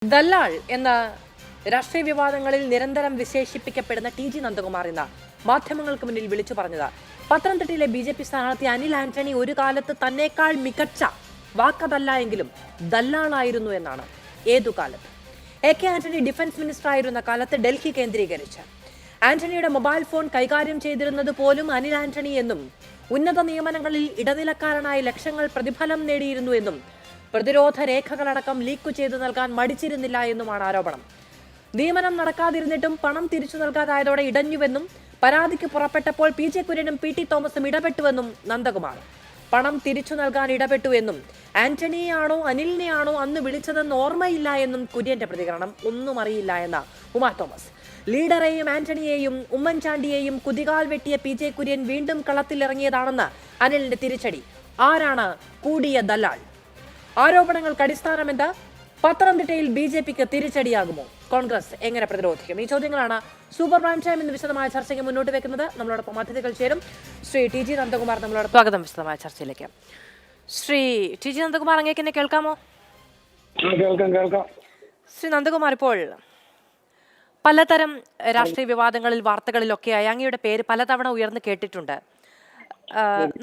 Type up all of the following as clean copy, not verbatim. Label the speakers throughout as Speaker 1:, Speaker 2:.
Speaker 1: ദല്ലാൾ എന്ന രാഷ്ട്രീയ വിവാദങ്ങളിൽ നിരന്തരം വിശേഷിപ്പിക്കപ്പെടുന്ന ടി ജി നന്ദകുമാർ എന്ന മാധ്യമങ്ങൾക്ക് മുന്നിൽ വിളിച്ചു പറഞ്ഞത് പത്തനംതിട്ടയിലെ ബി.ജെ.പി. സ്ഥാനാർത്ഥി അനിൽ ആന്റണി ഒരു കാലത്ത് തന്നേക്കാൾ മികച്ച വാക്കതല്ല എങ്കിലും ദല്ലാളായിരുന്നു എന്നാണ്. ഏതു കാലത്ത്? എ.കെ. ആന്റണി ഡിഫൻസ് മിനിസ്റ്റർ ആയിരുന്ന കാലത്ത് ഡൽഹി കേന്ദ്രീകരിച്ച് ആന്റണിയുടെ മൊബൈൽ ഫോൺ കൈകാര്യം ചെയ്തിരുന്നത് പോലും അനിൽ ആന്റണി എന്നും ഉന്നത നിയമനങ്ങളിൽ ഇടനിലക്കാരനായ ലക്ഷങ്ങൾ പ്രതിഫലം നേടിയിരുന്നു എന്നും പ്രതിരോധ രേഖകളടക്കം ലീക്ക് ചെയ്തു നൽകാൻ മടിച്ചിരുന്നില്ല എന്നുമാണ് ആരോപണം. നിയമനം നടക്കാതിരുന്നിട്ടും പണം തിരിച്ചു നൽകാതായതോടെ ഇടഞ്ഞുവെന്നും പരാതിക്ക് പുറപ്പെട്ടപ്പോൾ പി.ജെ. കുര്യനും പി.ടി. തോമസും ഇടപെട്ടുവെന്നും നന്ദകുമാർ. പണം തിരിച്ചു നൽകാൻ ഇടപെട്ടുവെന്നും ആന്റണിയെയാണോ അനിലിനെയാണോ അന്ന് വിളിച്ചതെന്ന് ഓർമ്മയില്ല എന്നും കുര്യന്റെ പ്രതികരണം. ഒന്നും അറിയില്ല എന്ന ഉമാ തോമസ്. ലീഡറെയും ആന്റണിയെയും ഉമ്മൻചാണ്ടിയെയും കുതികാൽ വെട്ടിയ പി.ജെ. കുര്യൻ വീണ്ടും കളത്തിലിറങ്ങിയതാണെന്ന് അനിലിന്റെ തിരിച്ചടി. ആരാണ് കൂടിയ ദല്ലാൾ? ആരോപണങ്ങൾക്ക് അടിസ്ഥാനമെന്ത്? പത്തനംതിട്ടയിൽ ബി.ജെ.പിക്ക് തിരിച്ചടിയാകുമോ? കോൺഗ്രസ് എങ്ങനെ പ്രതിരോധിക്കും? ഈ ചോദ്യങ്ങളാണ് സൂപ്പർ പ്രൈം ടൈം ഇന്ന് വിശദമായ ചർച്ചയ്ക്ക് മുന്നോട്ട് വെക്കുന്നത്. നമ്മളോടൊപ്പം അതിഥികൾ ചേരും. ശ്രീ ടി ജി നന്ദകുമാർ നമ്മളോട് സ്വാഗതം വിശദമായ ചർച്ചയിലേക്ക്. ശ്രീ ടി ജി നന്ദകുമാർ, അങ്ങേക്ക് എന്നെ കേൾക്കാമോ?
Speaker 2: കേൾക്കാം.
Speaker 1: ശ്രീ നന്ദകുമാർ, ഇപ്പോൾ പലതരം രാഷ്ട്രീയ വിവാദങ്ങളിൽ വാർത്തകളിലൊക്കെയായി അങ്ങയുടെ പേര് പലതവണ ഉയർന്നു കേട്ടിട്ടുണ്ട്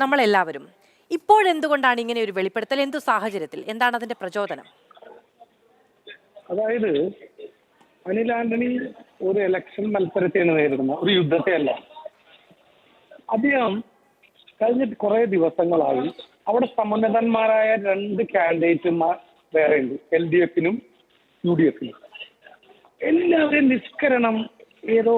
Speaker 1: നമ്മളെല്ലാവരും. ഇപ്പോഴെന്തുകൊണ്ടാണ് ഇങ്ങനെ ഒരു വെളിപ്പെടുത്തൽ? എന്തു സാഹചര്യത്തിൽ? എന്താണ് അതിന്റെ പ്രചോദനം?
Speaker 2: അതായത് അനിൽ ആന്റണി ഒരു ഇലക്ഷൻ മത്സരത്തെയാണ് നേരിടുന്നത്, ഒരു യുദ്ധത്തെ അല്ല. അദ്ദേഹം കഴിഞ്ഞ കുറെ ദിവസങ്ങളായി അവിടെ സമുന്നതന്മാരായ രണ്ട് കാൻഡിഡേറ്റുമാർ വേറെ ഉണ്ട്, LDF-നും UDF-നും. എല്ലാവരും നിഷ്കരണം ഏതോ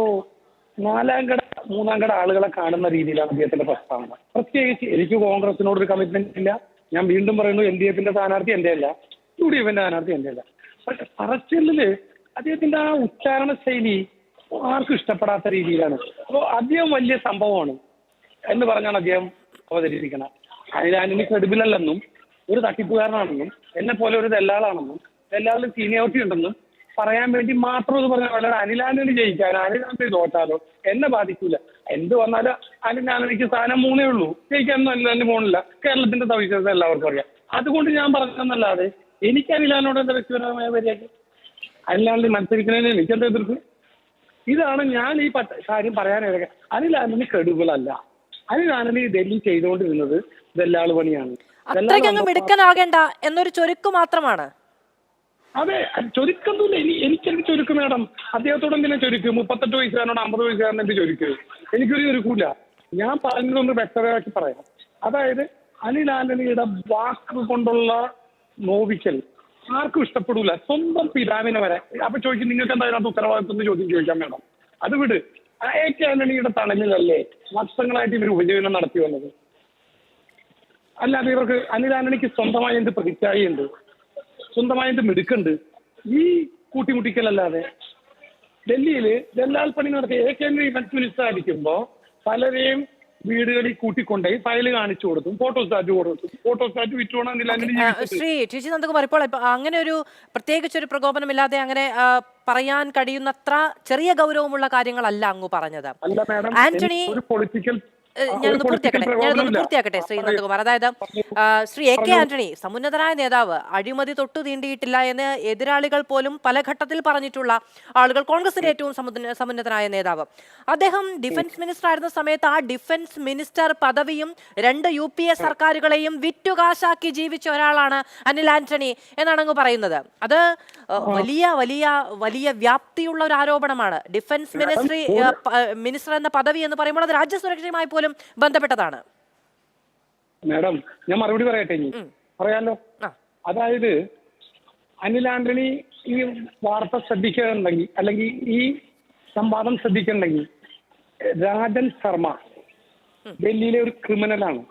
Speaker 2: നാലാം കട മൂന്നാം കട ആളുകളെ കാണുന്ന രീതിയിലാണ് അദ്ദേഹത്തിന്റെ പ്രസ്താവന. പ്രത്യേകിച്ച് എനിക്ക് കോൺഗ്രസിനോടൊരു കമ്മിറ്റ്മെന്റ് ഇല്ല. ഞാൻ വീണ്ടും പറയുന്നു, LDF-ന്റെ സ്ഥാനാർത്ഥി എന്റെ അല്ല, UDF-ന്റെ സ്ഥാനാർത്ഥി എന്റെ അല്ല. പക്ഷെ പറച്ചിലില് അദ്ദേഹത്തിന്റെ ആ ഉച്ചാരണ ശൈലി ആർക്കും ഇഷ്ടപ്പെടാത്ത രീതിയിലാണ്. അപ്പോൾ അദ്ദേഹം വലിയ സംഭവമാണ് എന്ന് പറഞ്ഞാണ് അദ്ദേഹം അവതരിപ്പിക്കണം. അനിൽ ആന്റണി ക്രെഡിബിൾ അല്ലെന്നും ഒരു തട്ടിപ്പുകാരനാണെന്നും എന്നെ പോലെ ഒരു ദല്ലാളാണെന്നും എല്ലാവരും സീനിയോറിറ്റി ഉണ്ടെന്നും പറയാൻ വേണ്ടി മാത്രം ഇത് പറഞ്ഞാൽ വളരെ അനിൽ ആന്റണി ജയിക്കാനോ അനിൽ ആന്റണി തോറ്റാലോ എന്നെ ബാധിക്കൂല. എന്ത് വന്നാലും അനിൽ ആന്റണിക്ക് സ്ഥാനം 3 ഉള്ളൂ, ജയിക്കാനൊന്നും അനിൽ ആന്റണി പോകണില്ല. കേരളത്തിന്റെ സവിശേഷത എല്ലാവർക്കും അറിയാം. അതുകൊണ്ട് ഞാൻ പറഞ്ഞതെന്നല്ലാതെ എനിക്ക് അനിൽ ആന്റണിയോട് എന്താ വ്യക്തിപരമായ വരികയ്ക്ക് അനിൽ ആന്റണി മത്സരിക്കുന്നതിന് എനിക്കെന്താ എതിർപ്പ്? ഇതാണ് ഞാൻ ഈ കാര്യം പറയാനിടയ്ക്ക്. അനിൽ ആന്റണി ക്രെഡിബിൾ അല്ല. അനിൽ ആന്റണി ഡൽഹി ചെയ്തുകൊണ്ടിരുന്നത് ദല്ലാള് പണിയാണ്.
Speaker 1: അത്രയ്ക്കങ്ങ് മിടുക്കനാകേണ്ട എന്നൊരു ചൊരുക്ക് മാത്രമാണ്.
Speaker 2: അതെ, ചൊരുക്കൊന്നുമില്ല. എനിക്കെന്ത് ചൊരുക്ക് മേഡം? അദ്ദേഹത്തോട് എന്തിനാ ചൊരുക്ക്? 38 വയസ്സുകാരനോട് 50 വയസ്സുകാരൻ എന്ത് ചൊരുക്ക്? എനിക്കൊരു ചൊരുക്കൂല. ഞാൻ പറഞ്ഞതൊന്ന് വ്യക്തതയാക്കി പറയാം. അതായത് അനിൽ ആന്റണിയുടെ വാക്ക് കൊണ്ടുള്ള നോവിക്കൽ ആർക്കും ഇഷ്ടപ്പെടൂല. സ്വന്തം പിതാവിനെ വരെ. അപ്പൊ ചോദിക്കും, നിങ്ങൾക്ക് എന്താ അതിനകത്ത് ഉത്തരവാദിത്വം എന്ന് ചോദിക്കാൻ വേണം. അത് വിട്. എ.കെ. ആന്റണിയുടെ തണലിലല്ലേ വർഷങ്ങളായിട്ട് ഇവർ ഉപജീവനം നടത്തി വന്നത്. അല്ലാതെ ഇവർക്ക് അനിൽ ആന്റണിക്ക് സ്വന്തമായി എന്ത് പ്രതിച്ഛായുണ്ട്, സ്വന്തമായി എന്ത് മിടുക്കുണ്ട്? ഈ കൂട്ടിമുട്ടിക്കലല്ലാതെ. ഡൽഹിയില് ദല്ലാൽ പണി നടത്തിയ എ.കെ. ആന്റണി ഡിഫൻസ് മിനിസ്റ്റർ ആയിരിക്കുമ്പോ പലരെയും വീടുകളിൽ കൂട്ടിക്കൊണ്ടേ ഫയല് കാണിച്ചു കൊടുത്തും ഫോട്ടോസ്റ്റാറ്റ് വിറ്റുകൊണ്ട് അനിൽ ആന്റണി.
Speaker 1: ശ്രീ ടി ജി നന്ദകുമാർ, ഇപ്പോൾ അങ്ങനെ ഒരു പ്രത്യേകിച്ചൊരു പ്രകോപനമില്ലാതെ അങ്ങനെ പറയാൻ കഴിയുന്നത്ര ചെറിയ ഗൗരവമുള്ള കാര്യങ്ങളല്ല അങ്ങ് പറഞ്ഞത്.
Speaker 2: അല്ല മാഡം,
Speaker 1: ആന്റണി,
Speaker 2: ഒരു പൊളിറ്റിക്കൽ
Speaker 1: ഞാനൊന്ന് പൂർത്തിയാക്കട്ടെ ശ്രീ നന്ദകുമാർ. അതായത് ശ്രീ എ.കെ. ആന്റണി സമുന്നതനായ നേതാവ്, അഴിമതി തൊട്ടു തീണ്ടിയിട്ടില്ല എന്ന് എതിരാളികൾ പോലും പല ഘട്ടത്തിൽ പറഞ്ഞിട്ടുള്ള ആളുകൾ, കോൺഗ്രസിന്റെ ഏറ്റവും സമുന്നതനായ നേതാവ്. അദ്ദേഹം ഡിഫൻസ് മിനിസ്റ്റർ ആയിരുന്ന സമയത്ത് ആ ഡിഫൻസ് മിനിസ്റ്റർ പദവിയും 2 UPA സർക്കാരുകളെയും വിറ്റുകാശാക്കി ജീവിച്ച ഒരാളാണ് അനിൽ ആന്റണി എന്നാണ് അങ്ങ് പറയുന്നത്. അത് വലിയ വലിയ വലിയ വ്യാപ്തിയുള്ള ഒരു ആരോപണമാണ്. ഡിഫൻസ് മിനിസ്റ്റർ എന്ന പദവി എന്ന് പറയുമ്പോൾ അത് രാജ്യസുരക്ഷയുമായി പോലും ബന്ധപ്പെട്ടതാണ്.
Speaker 2: മാഡം, ഞാൻ മറുപടി പറയട്ടെ? പറയാലോ. അതായത് അനിൽ ആന്റണി ഈ വാർത്ത ശ്രദ്ധിക്കുന്നുണ്ടെങ്കിൽ, അല്ലെങ്കിൽ ഈ സംവാദം ശ്രദ്ധിക്കുന്നുണ്ടെങ്കിൽ, രാജൻ ശർമ്മ ഡൽഹിയിലെ ഒരു ക്രിമിനലാണ്.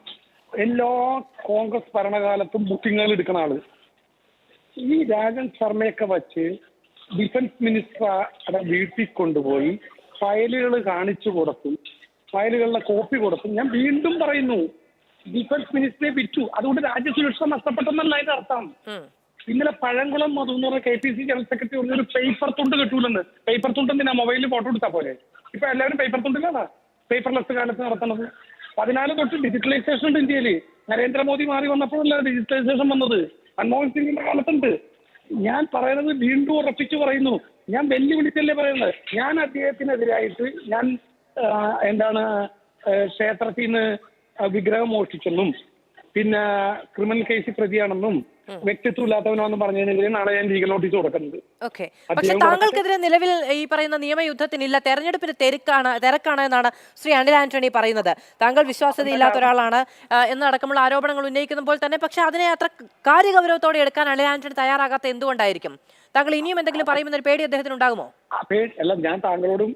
Speaker 2: എല്ലാ കോൺഗ്രസ് ഭരണകാലത്തും ബുക്കിങ്ങുകൾ എടുക്കുന്ന ആള്. ഈ രാജൻ ശർമ്മയൊക്കെ വച്ച് ഡിഫൻസ് മിനിസ്റ്ററുടെ വീട്ടിൽ കൊണ്ടുപോയി ഫയലുകൾ കാണിച്ചു കൊടുത്തു, ഫയലുകളുടെ കോപ്പി കൊടുത്തു. ഞാൻ വീണ്ടും പറയുന്നു, ഡിഫൻസ് മിനിസ്റ്ററെ വിറ്റു. അതുകൊണ്ട് രാജ്യസുരക്ഷ നഷ്ടപ്പെട്ടെന്നല്ല അതിന്റെ അർത്ഥം. ഇന്നലെ പഴംകുളം മധു എന്ന് പറഞ്ഞ KPC ജനറൽ സെക്രട്ടറി പറഞ്ഞൊരു പേപ്പർ തുണ്ട് കിട്ടൂലെന്ന്. പേപ്പർ തുണ്ട് എന്തിനാ? മൊബൈലിൽ ഫോട്ടോ എടുത്താൽ പോലെ. ഇപ്പൊ എല്ലാവരും പേപ്പർ തുണ്ടിലാണ് പേപ്പർലെസ് കാലത്ത് നടത്തുന്നത്. 14 തൊട്ട് ഡിജിറ്റലൈസേഷൻ ഉണ്ട് ഇന്ത്യയിൽ. നരേന്ദ്രമോദി മാറി വന്നപ്പോഴല്ല ഡിജിറ്റലൈസേഷൻ വന്നത്. മൻമോഹൻ സിംഗിന്റെ കാലത്തുണ്ട്. ഞാൻ പറയുന്നത് വീണ്ടും ഉറപ്പിച്ചു പറയുന്നു. ഞാൻ വെല്ലുവിളിച്ചല്ലേ പറയുന്നത്. ഞാൻ അദ്ദേഹത്തിനെതിരായിട്ട് ഞാൻ എന്താണ് ക്ഷേത്രത്തിൽ നിന്ന് വിഗ്രഹം മോഷ്ടിച്ചെന്നും പിന്നെ ക്രിമിനൽ കേസിൽ പ്രതിയാണെന്നും വ്യക്തിത്വം ഇല്ലാത്തവനാണെന്നും പറഞ്ഞതിനെതിരെ നാളെ ഞാൻ ലീഗൽ നോട്ടീസ് കൊടുക്കുന്നത്.
Speaker 1: ഓക്കെ, പക്ഷെ താങ്കൾക്കെതിരെ നിലവിൽ ഈ പറയുന്ന നിയമയുദ്ധത്തിനില്ല, തെരഞ്ഞെടുപ്പിന് തിരക്കാണ് എന്നാണ് ശ്രീ അനിൽ ആന്റണി പറയുന്നത്. താങ്കൾ വിശ്വാസ്യതയില്ലാത്ത ഒരാളാണ് എന്നടക്കമുള്ള ആരോപണങ്ങൾ ഉന്നയിക്കുമ്പോൾ തന്നെ പക്ഷെ അതിനെ അത്ര കാര്യഗൗരവത്തോടെ എടുക്കാൻ അനിൽ ആന്റണി തയ്യാറാകാത്ത എന്തുകൊണ്ടായിരിക്കും? താങ്കൾ ഇനിയും എന്തെങ്കിലും പറയുമെന്നൊരു പേടി അദ്ദേഹത്തിന് ഉണ്ടാകുമോ?
Speaker 2: അല്ല, ഞാൻ താങ്കളോടും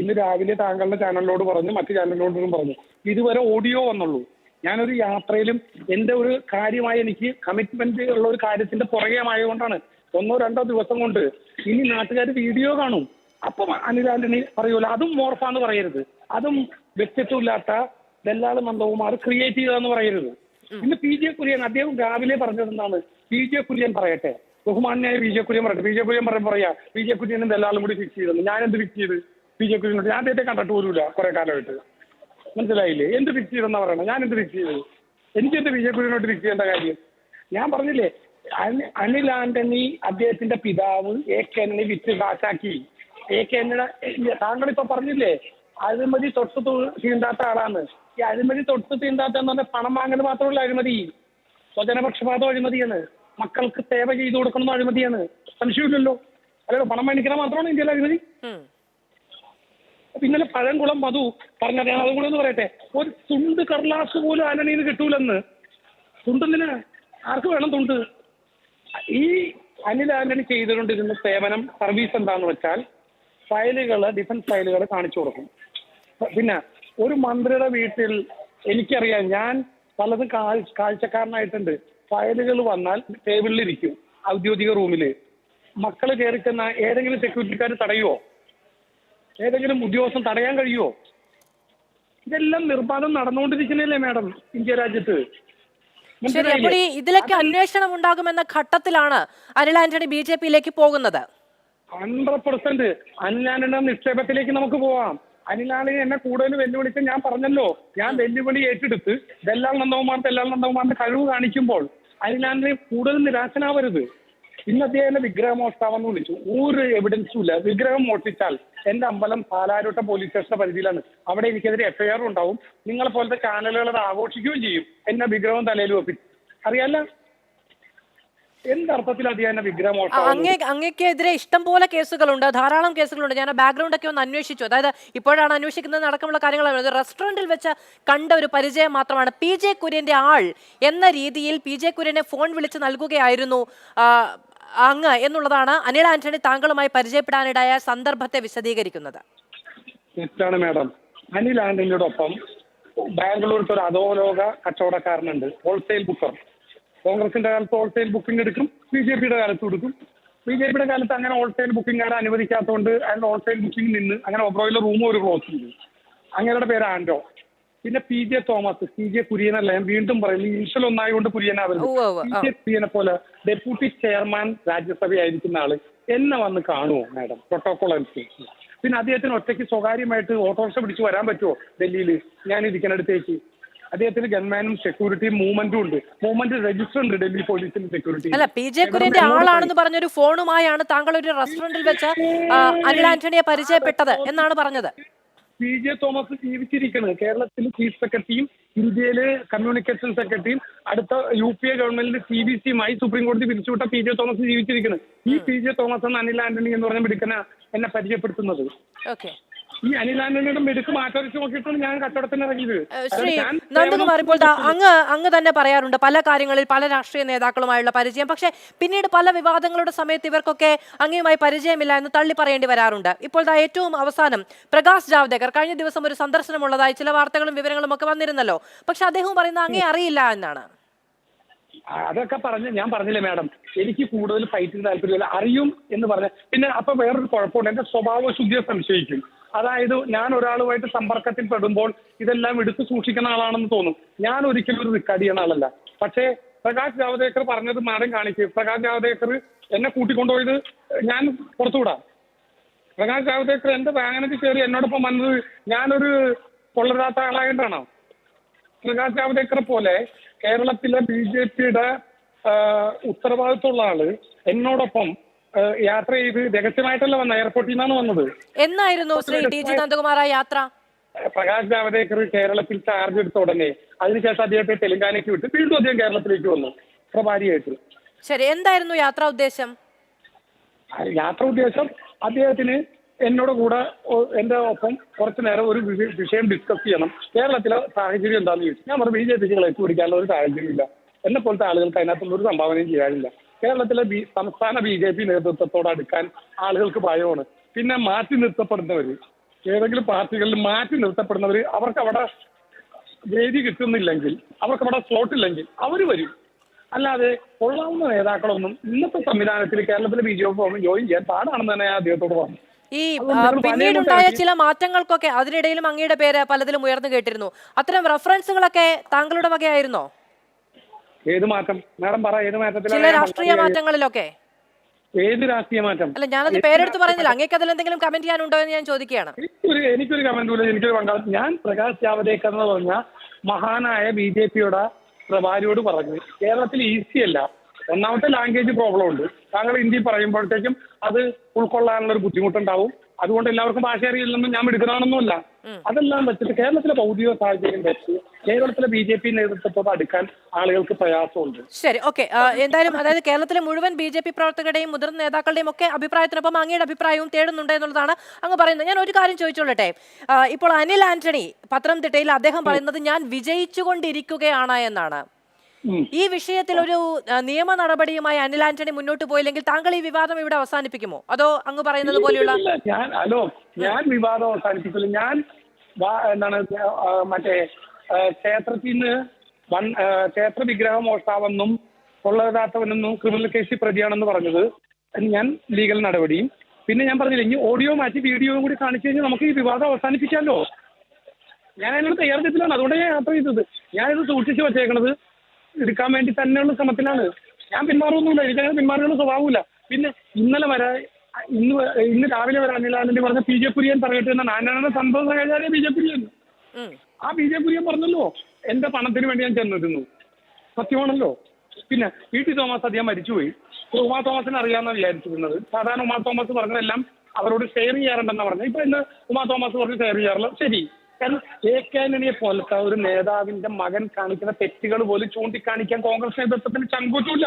Speaker 2: ഇന്ന് രാവിലെ താങ്കളുടെ ചാനലിനോട് പറഞ്ഞു, മറ്റു ചാനലിനോടും പറഞ്ഞു. ഇതുവരെ ഓഡിയോ വന്നുള്ളൂ. ഞാനൊരു യാത്രയിലും എൻ്റെ ഒരു കാര്യമായി എനിക്ക് കമ്മിറ്റ്മെന്റ് ഉള്ള ഒരു കാര്യത്തിന്റെ പുറകെമായതുകൊണ്ടാണ്. 1-2 ദിവസം കൊണ്ട് ഇനി നാട്ടുകാർ വീഡിയോ കാണും. അപ്പം അനിൽ ആന്റണി പറയൂല അതും മോർഫാന്ന് പറയരുത്, അതും വ്യക്തിത്വം ഇല്ലാത്ത ദല്ലാള് നന്ദകുമാർ ക്രിയേറ്റ് ചെയ്തതെന്ന് പറയരുത്. ഇന്ന് പി ജെ കുര്യൻ അദ്ദേഹം രാവിലെ പറഞ്ഞതെന്താണ്? പി ജെ കുര്യൻ പറയട്ടെ, ബഹുമാന്യായ പി ജെ കുര്യൻ പറയട്ടെ. പി ജെ കുര്യൻ പറയാ പി ജെ കുര്യനും ദല്ലാളും കൂടി ഫിക്സ് ചെയ്തെന്ന്. ഞാൻ എന്ത് ഫിക്സ് ചെയ്ത്? പി ജെ കുര്യനോട് ഞാൻ അദ്ദേഹത്തെ കണ്ടിട്ട് പോലുമില്ല കുറെ കാലമായിട്ട്. മനസ്സിലായില്ലേ? എന്ത് ഫിക്സ് ചെയ്തെന്നാ പറയണം? ഞാൻ എന്ത് ഫിക്സ് ചെയ്തത്? എനിക്ക് എന്ത് ബി ജെ പിയോട്ട് ഫിക്സ് ചെയ്യേണ്ട കാര്യം? ഞാൻ പറഞ്ഞില്ലേ, അനിൽ ആന്റണി അദ്ദേഹത്തിന്റെ പിതാവ് എ കെ ആന്റണി വിറ്റ് കാശാക്കി. എ കെ ആന്റണിയുടെ താങ്കളിപ്പോ പറഞ്ഞില്ലേ അഴിമതി തൊട്ട് തീണ്ടാത്ത ആളാണ്. ഈ അഴിമതി തൊട്ട് തീണ്ടാത്ത എന്ന് പറഞ്ഞാൽ പണം വാങ്ങൽ മാത്രമല്ല അഴിമതി, സ്വജനപക്ഷപാതം അഴിമതിയാണ്, മക്കൾക്ക് സേവ ചെയ്തു കൊടുക്കണം അഴിമതിയാണ്. സംശയമില്ലല്ലോ. അല്ലല്ലോ, പണം മേടിക്കണം മാത്രമാണ് ഇന്ത്യയിലെ അഴിമതി. ഇന്നലെ പഴംകുളം മധു പറഞ്ഞത് ഞാൻ അതും കൂടെ ഒന്ന് പറയട്ടെ. ഒരു തുണ്ട് കടലാസ് പോലും ആന്റണിന്ന് കിട്ടൂലെന്ന്. തുണ്ടെന്തിന്? ആർക്ക് വേണം തുണ്ട്? ഈ അനിൽ ആന്റണി ചെയ്തുകൊണ്ടിരുന്ന സേവനം സർവീസ് എന്താന്ന് വെച്ചാൽ ഡിഫൻസ് ഫയലുകൾ കാണിച്ചു കൊടുക്കും. പിന്നെ ഒരു മന്ത്രിയുടെ വീട്ടിൽ എനിക്കറിയാം, ഞാൻ പലതും കാഴ്ചക്കാരനായിട്ടുണ്ട്. ഫയലുകൾ വന്നാൽ ടേബിളിലിരിക്കും ഔദ്യോഗിക റൂമിൽ. മക്കൾ കയറി ചെന്ന ഏതെങ്കിലും സെക്യൂരിറ്റിക്കാർ തടയുമോ? ഏതെങ്കിലും ഉദ്യോഗസ്ഥൻ തടയാൻ കഴിയുമോ? ഇതെല്ലാം നിർബാധം നടന്നുകൊണ്ടിരിക്കുന്നല്ലേ മാഡം ഇന്ത്യ രാജ്യത്ത്.
Speaker 1: ശരി, അപ്പോൾ ഇതിലൊക്കെ അന്വേഷണം ഉണ്ടാകുമെന്ന ഘട്ടത്തിലാണ് അനിൽ ആന്റണി ബി ജെ പിയിലേക്ക് പോകുന്നത്.
Speaker 2: 100% അനിൽ ആന്റണിയുടെ നിക്ഷേപത്തിലേക്ക് നമുക്ക് പോവാം. അനിൽ ആന്റണി എന്നെ കൂടുതൽ വെല്ലുവിളിച്ച് ഞാൻ പറഞ്ഞല്ലോ, ഞാൻ വെല്ലുവിളി ഏറ്റെടുത്ത് ദല്ലാൽ നന്ദകുമാറിന്റെ കഴിവ് കാണിക്കുമ്പോൾ അനിൽ ആന്റണി കൂടുതൽ നിരാശനാവരുത്. ഇന്ന് അദ്ദേഹം വിഗ്രഹമോഷ്ടാവെന്ന് വിളിച്ചു. ഒരു എവിഡൻസും ഇല്ല. വിഗ്രഹം മോഷ്ടിച്ചാൽ എന്റെ അമ്പലം പാലാരോട്ട പോലീസ് സ്റ്റേഷന്റെ പരിധിയിലാണ്. അവിടെ എനിക്കെതിരെ എഫ്ഐആർ ഉണ്ടാവും. നിങ്ങളെ പോലത്തെ ചാനലുകൾ അത് ആഘോഷിക്കുകയും ചെയ്യും. എന്നെ വിഗ്രഹം തലയിൽ വെപ്പിച്ചു. അറിയാല്ല എന്തർത്ഥത്തിൽ അദ്ദേഹം വിഗ്രഹം
Speaker 1: അങ്ങേക്കെതിരെ ഇഷ്ടം പോലെ കേസുകളുണ്ട്, ധാരാളം കേസുകളുണ്ട്. ഞാൻ ബാക്ക്ഗ്രൗണ്ട് ഒക്കെ ഒന്ന് അന്വേഷിച്ചു. അതായത് ഇപ്പോഴാണ് അന്വേഷിക്കുന്നത് അടക്കമുള്ള കാര്യങ്ങളാണ്. റെസ്റ്റോറന്റിൽ വെച്ച് കണ്ട ഒരു പരിചയം മാത്രമാണ്. പി ജെ കുര്യന്റെ ആൾ എന്ന രീതിയിൽ പി ജെ കുര്യനെ ഫോൺ വിളിച്ച് നൽകുകയായിരുന്നു അങ്ങ് എന്നുള്ളതാണ് അനിൽ ആന്റണി താങ്കളുമായി പരിചയപ്പെടാനിടയായ സന്ദർഭത്തെ വിശദീകരിക്കുന്നത്.
Speaker 2: തെറ്റാണ് മാഡം. അനിൽ ആന്റണിയോടൊപ്പം ബാംഗ്ലൂരിലത്തെ ഒരു അധോലോക കച്ചവടക്കാരനുണ്ട്, ഹോൾസെയിൽ ബുക്കർ. കോൺഗ്രസിന്റെ കാലത്ത് ഹോൾസെയിൽ ബുക്കിംഗ് എടുക്കും, ബി ജെ പിയുടെ കാലത്ത് കൊടുക്കും. ബി ജെ പിയുടെ കാലത്ത് അങ്ങനെ ഹോൾസെയിൽ ബുക്കിംഗ് ആരെ അനുവദിക്കാത്തതുകൊണ്ട് അയാളുടെ ഹോൾസെയിൽ ബുക്കിംഗ് നിന്ന് അങ്ങനെ ഒബ്രോയിലെ റൂമും ഒരു ക്ലോസ് ചെയ്തു. അങ്ങയുടെ പേര് ആൻഡോ. പിന്നെ P J Thomas, P J കുര്യനല്ല, ഞാൻ വീണ്ടും പറയുന്നു, ഇൻഷൽ ഒന്നായതുകൊണ്ട് കുര്യനാവരുത്. പി ജെ കുര്യനെ പോലെ ഡെപ്യൂട്ടി ചെയർമാൻ രാജ്യസഭയായിരിക്കുന്ന ആള് എന്നെ വന്ന് കാണുമോ മാഡം? പ്രോട്ടോകോൾ അനുസരിച്ച്. പിന്നെ അദ്ദേഹത്തിന് ഒറ്റയ്ക്ക് സ്വകാര്യമായിട്ട് ഓട്ടോറിക്ഷ പിടിച്ച് വരാൻ പറ്റുമോ ഡൽഹിയിൽ ഞാൻ ഇരിക്കുന്നിടത്തേക്ക്? അദ്ദേഹത്തിന് ഗൺമാനും സെക്യൂരിറ്റിയും മൂവ്മെന്റും ഉണ്ട്. മൂവ്മെന്റ് രജിസ്റ്റർ ഉണ്ട് ഡൽഹി പോലീസിന്റെ സെക്യൂരിറ്റി.
Speaker 1: അല്ല, പി ജെ കുര്യന്റെ ആളാണെന്ന് പറഞ്ഞൊരു ഫോണുമായാണ് താങ്കൾ ഒരു റെസ്റ്റോറന്റിൽ വെച്ച് അനിൽ ആന്റണിയെ പരിചയപ്പെട്ടത് എന്നാണ് പറഞ്ഞത്.
Speaker 2: പി ജെ തോമസ് ജീവിച്ചിരിക്കുന്നത് കേരളത്തിൽ ചീഫ് സെക്രട്ടറിയും ഇന്ത്യയിലെ കമ്മ്യൂണിക്കേഷൻ സെക്രട്ടറിയും അടുത്ത UPA ഗവൺമെന്റിന്റെ CBCയുമായി സുപ്രീം കോടതി പിരിച്ചുവിട്ട പി ജെ തോമസ് ജീവിച്ചിരിക്കുന്നത്. ഈ പി ജെ തോമസ് എന്ന് അനിൽ ആന്റണി എന്ന് പറഞ്ഞ മിടുക്കനെ എന്നെ പരിചയപ്പെടുത്തുന്നത്. ഈ അനിൽ ആന്റണിയുടെ മിടുക്ക് മാറ്റൊരിച്ച് നോക്കിയിട്ടാണ് ഞാൻ കച്ചവടത്തിന് ഇറങ്ങിയത്.
Speaker 1: ശ്രീ നന്ദകുമാർ, ഇപ്പോൾ അങ്ങ് തന്നെ പറയാറുണ്ട് പല കാര്യങ്ങളിൽ പല രാഷ്ട്രീയ നേതാക്കളുമായുള്ള പരിചയം. പക്ഷേ പിന്നീട് പല വിവാദങ്ങളുടെ സമയത്ത് ഇവർക്കൊക്കെ അങ്ങയുമായി പരിചയമില്ല എന്ന് തള്ളി പറയേണ്ടി വരാറുണ്ട്. ഇപ്പോൾ ഏറ്റവും അവസാനം പ്രകാശ് ജാവ്ദേക്കർ കഴിഞ്ഞ ദിവസം ഒരു സന്ദർശനമുള്ളതായി ചില വാർത്തകളും വിവരങ്ങളും ഒക്കെ വന്നിരുന്നല്ലോ. പക്ഷെ അദ്ദേഹം പറയുന്നത് അങ്ങേ അറിയില്ല എന്നാണ്.
Speaker 2: അതൊക്കെ ഞാൻ പറഞ്ഞില്ലേ മാഡം, എനിക്ക് കൂടുതൽ ഫൈറ്റിന് താല്പര്യമില്ല. അറിയും എന്ന് പറഞ്ഞ പിന്നെ അപ്പൊ വേറൊരു കുഴപ്പമുണ്ട്, എന്റെ സ്വഭാവ ശുദ്ധിയെ സംശയിക്കും. അതായത് ഞാൻ ഒരാളുമായിട്ട് സമ്പർക്കത്തിൽ പെടുമ്പോൾ ഇതെല്ലാം എടുത്തു സൂക്ഷിക്കുന്ന ആളാണെന്ന് തോന്നും. ഞാൻ ഒരിക്കലും ഒരു റിക്കാർഡ് ചെയ്യുന്ന ആളല്ല. പക്ഷേ പ്രകാശ് ജാവ്ദേക്കർ പറഞ്ഞത് മാഡം കാണിക്കും. പ്രകാശ് ജാവ്ദേക്കർ എന്നെ കൂട്ടിക്കൊണ്ടുപോയത് ഞാൻ പുറത്തുവിടാം. പ്രകാശ് ജാവ്ദേക്കർ എന്റെ വാഹനത്തിൽ കയറി എന്നോടൊപ്പം വന്നത് ഞാനൊരു കൊള്ളരാത്ത ആളായിട്ടാണോ? പ്രകാശ് ജാവ്ദേക്കറെ പോലെ കേരളത്തിലെ BJPയുടെ ഉത്തരവാദിത്തമുള്ള ആള് എന്നോടൊപ്പം യാത്ര ചെയ്ത് രഹസ്യമായിട്ടല്ല വന്ന, എയർപോർട്ടിൽ നിന്നാണ് വന്നത്.
Speaker 1: എന്നായിരുന്നു ശ്രീ ടി ജി നന്ദകുമാർ ആ യാത്ര?
Speaker 2: പ്രകാശ് ജാവദേക്കർ കേരളത്തിൽ ചാർജ് എടുത്ത ഉടനെ അതിനുശേഷം അദ്ദേഹത്തെ തെലങ്കാനയ്ക്ക് വിട്ട് വീണ്ടും അദ്ദേഹം കേരളത്തിലേക്ക് വന്നു പ്രഭാരിയായിട്ട്.
Speaker 1: ശരി, എന്തായിരുന്നു യാത്രാ ഉദ്ദേശം?
Speaker 2: യാത്രാ ഉദ്ദേശം അദ്ദേഹത്തിന് എന്നോട് കൂടെ എന്റെ ഒപ്പം കുറച്ചു നേരം ഒരു വിഷയം ഡിസ്കസ് ചെയ്യണം. കേരളത്തിലെ സാഹചര്യം എന്താണെന്ന് ചോദിച്ചു. ഞാൻ പറഞ്ഞു BJP എത്തിപ്പിടിക്കാനുള്ള ഒരു സാഹചര്യമില്ല, എന്നെ പോലത്തെ ആളുകൾക്ക് അതിനകത്തുള്ള ഒരു സംഭാവനയും ചെയ്യാനില്ല. കേരളത്തിലെ സംസ്ഥാന BJP നേതൃത്വത്തോട് അടുക്കാൻ ആളുകൾക്ക് ഭയമാണ്. പിന്നെ മാറ്റി നിർത്തപ്പെടുന്നവർ, ഏതെങ്കിലും പാർട്ടികളിൽ മാറ്റി നിർത്തപ്പെടുന്നവർ, അവർക്ക് അവിടെ വേദി കിട്ടുന്നില്ലെങ്കിൽ, അവർക്ക് അവിടെ സ്ലോട്ട് ഇല്ലെങ്കിൽ അവർ വരും. അല്ലാതെ കൊള്ളാവുന്ന നേതാക്കളൊന്നും ഇന്നത്തെ സംവിധാനത്തിൽ കേരളത്തിലെ BJP ജോയിൻ ചെയ്യാൻ പാടാണെന്ന് തന്നെ ഞാൻ അദ്ദേഹത്തോട് പറഞ്ഞു.
Speaker 1: ഈ പിന്നീടുണ്ടായ ചില മാറ്റങ്ങൾക്കൊക്കെ അതിനിടയിലും അങ്ങയുടെ പേര് പലതിലും ഉയർന്നു കേട്ടിരുന്നു. അത്തരം റെഫറൻസുകളൊക്കെ താങ്കളുടെ വകയായിരുന്നോ?
Speaker 2: ഏത് മാറ്റം മാഡം പറ? ഏത് മാറ്റത്തിലാണ്?
Speaker 1: ചില രാഷ്ട്രീയ മാറ്റങ്ങളിലൊക്കെ.
Speaker 2: ഏത് രാഷ്ട്രീയ മാറ്റം?
Speaker 1: അല്ല, ഞാനത് പേരെടുത്ത് പറയുന്നില്ല. അങ്ങേക്ക് അതിൽ എന്തെങ്കിലും കമന്റ് ചെയ്യാനുണ്ടോ എന്ന് ഞാൻ ചോദിക്കുകയാണ്.
Speaker 2: എനിക്കൊരു കമന്റില്ല, എനിക്കൊരു പങ്കാളി. ഞാൻ പ്രകാശ് ജാവദേക്കർ എന്ന് പറഞ്ഞ മഹാനായ BJPയുടെ പ്രഭാരിയോട് പറഞ്ഞു, കേരളത്തിൽ ഈസിയല്ല. ഒന്നാമത്തെ ലാംഗ്വേജ് പ്രോബ്ലം ഉണ്ട്. താങ്കൾ ഹിന്ദി പറയുമ്പോഴത്തേക്കും അത് ഉൾക്കൊള്ളാനുള്ള ഒരു ബുദ്ധിമുട്ടുണ്ടാവും. അതുകൊണ്ട് എല്ലാവർക്കും ഭാഷ അറിയില്ലെന്നും ഞാൻ എടുക്കണമെന്നൊന്നുമല്ല. അതെല്ലാം വെച്ചിട്ട് കേരളത്തിലെ ഭൗതിക സാഹചര്യം വെച്ച് കേരളത്തിലെ BJP നേതൃത്വത്തോട് അടുക്കാൻ ആളുകൾക്ക് പ്രയാസമുണ്ട്.
Speaker 1: ശരി, ഓക്കെ. എന്തായാലും അതായത് കേരളത്തിലെ മുഴുവൻ BJP പ്രവർത്തകരുടെയും മുതിർന്ന നേതാക്കളുടെയും ഒക്കെ അഭിപ്രായത്തിനൊപ്പം അങ്ങയുടെ അഭിപ്രായവും തേടുന്നുണ്ട് എന്നുള്ളതാണ് അങ്ങ് പറയുന്നത്. ഞാൻ ഒരു കാര്യം ചോദിച്ചോളട്ടെ. ഇപ്പോൾ അനിൽ ആന്റണി പത്തനംതിട്ടയിൽ അദ്ദേഹം പറയുന്നത് ഞാൻ വിജയിച്ചുകൊണ്ടിരിക്കുകയാണ് എന്നാണ്. ഈ വിഷയത്തിൽ ഒരു നിയമ നടപടിയുമായി അനിൽ ആന്റണി മുന്നോട്ട് പോയില്ലെങ്കിൽ താങ്കൾ ഈ വിവാദം ഇവിടെ അവസാനിപ്പിക്കുമോ? അതോ അങ്ങ് പറയുന്നത് പോലെയുള്ള
Speaker 2: ഞാൻ വിവാദം അവസാനിപ്പിക്കില്ല. ഞാൻ എന്താണ് മറ്റേ ക്ഷേത്രത്തിൽ നിന്ന് ക്ഷേത്ര വിഗ്രഹ മോഷ്ടാവെന്നും കൊള്ളരുതാത്തവനെന്നും ക്രിമിനൽ കേസിൽ പ്രതിയാണെന്ന് പറഞ്ഞത് ഞാൻ ലീഗൽ നടപടിയും. പിന്നെ ഞാൻ പറഞ്ഞില്ല, ഇനി ഓഡിയോ മാറ്റി വീഡിയോയും കൂടി കാണിച്ചു കഴിഞ്ഞാൽ നമുക്ക് ഈ വിവാദം അവസാനിപ്പിക്കാമല്ലോ. ഞാൻ അതിനോട് തയ്യാറെടുപ്പിലാണ്. അതുകൊണ്ട് ഞാൻ യാത്ര ചെയ്തത്. ഞാനിത് സൂക്ഷിച്ചു വച്ചേക്കണത് എടുക്കാൻ വേണ്ടി തന്നെയുള്ള ശ്രമത്തിലാണ്. ഞാൻ പിന്മാറുമൊന്നുമില്ല, എനിക്കങ്ങനെ പിന്മാറുന്ന സ്വഭാവമില്ല. പിന്നെ ഇന്ന് രാവിലെ വരെ അനിൽ ആന്റണി പറഞ്ഞ PJ കുര്യൻ പറയട്ടെ എന്നാണ്. ആന്റണിയുടെ സംഭവം കഴിഞ്ഞാലേ PJ കുര്യൻ. ആ PJ കുര്യൻ പറഞ്ഞല്ലോ എന്റെ പണത്തിന് വേണ്ടി ഞാൻ ചെന്നിരുന്നു. സത്യമാണല്ലോ. പിന്നെ PT തോമസ് അദ്ദേഹം മരിച്ചുപോയി. ഉമാ തോമസിനെ അറിയാമെന്നാണ് വിചാരിച്ചിരുന്നത്. സാധാരണ ഉമാ തോമസ് പറഞ്ഞതെല്ലാം അവരോട് ഷെയർ ചെയ്യാറുണ്ടെന്നാണ് പറഞ്ഞത്. ഇപ്പൊ ഇന്ന് ഉമാ തോമസ് പറഞ്ഞ് ഷെയർ ചെയ്യാറില്ല. ശരി, കാരണം AK ആന്റണിയെ പോലത്തെ ഒരു നേതാവിന്റെ മകൻ കാണിക്കുന്ന തെറ്റുകൾ പോലും ചൂണ്ടിക്കാണിക്കാൻ കോൺഗ്രസ് നേതൃത്വത്തിന് ചങ്കൂറ്റില്ല.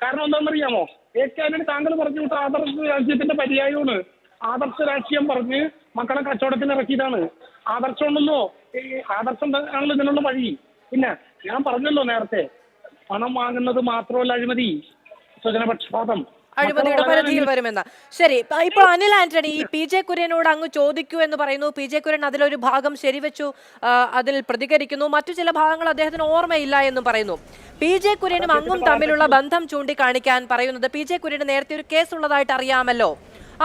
Speaker 2: കാരണം എന്താണെന്നറിയാമോ? AK ആന്റണി താങ്കൾ പറഞ്ഞു വിട്ട ആദർശ രാഷ്ട്രീയത്തിന്റെ പര്യായമാണ്. ആദർശ രാഷ്ട്രീയം പറഞ്ഞ് മക്കളെ കച്ചവടത്തിന് ഇറക്കിയതാണ്. ആദർശം ഉണ്ടല്ലോ, ഈ ആദർശം ആണല്ലോ ഇതിനുള്ള വഴി. പിന്നെ ഞാൻ പറഞ്ഞല്ലോ നേരത്തെ, പണം വാങ്ങുന്നത് മാത്രമല്ല അഴിമതി, സ്വജനപക്ഷപാതം,
Speaker 1: അഴിമതിയുടെ പരിധിയിൽ വരുമെന്ന്. ശരി, ഇപ്പോൾ അനിൽ ആന്റണി ഈ PJ കുര്യനോട് അങ്ങ് ചോദിക്കൂ എന്ന് പറയുന്നു. PJ കുര്യൻ അതിലൊരു ഭാഗം ശരിവെച്ചു, അതിൽ പ്രതികരിക്കുന്നു. മറ്റു ചില ഭാഗങ്ങൾ അദ്ദേഹത്തിന് ഓർമ്മയില്ല എന്നും പറയുന്നു. PJ കുര്യനും അങ്ങും തമ്മിലുള്ള ബന്ധം ചൂണ്ടിക്കാണിക്കാൻ പറയുന്നത് PJ കുര്യന് നേരത്തെ ഒരു കേസ് ഉള്ളതായിട്ട് അറിയാമല്ലോ.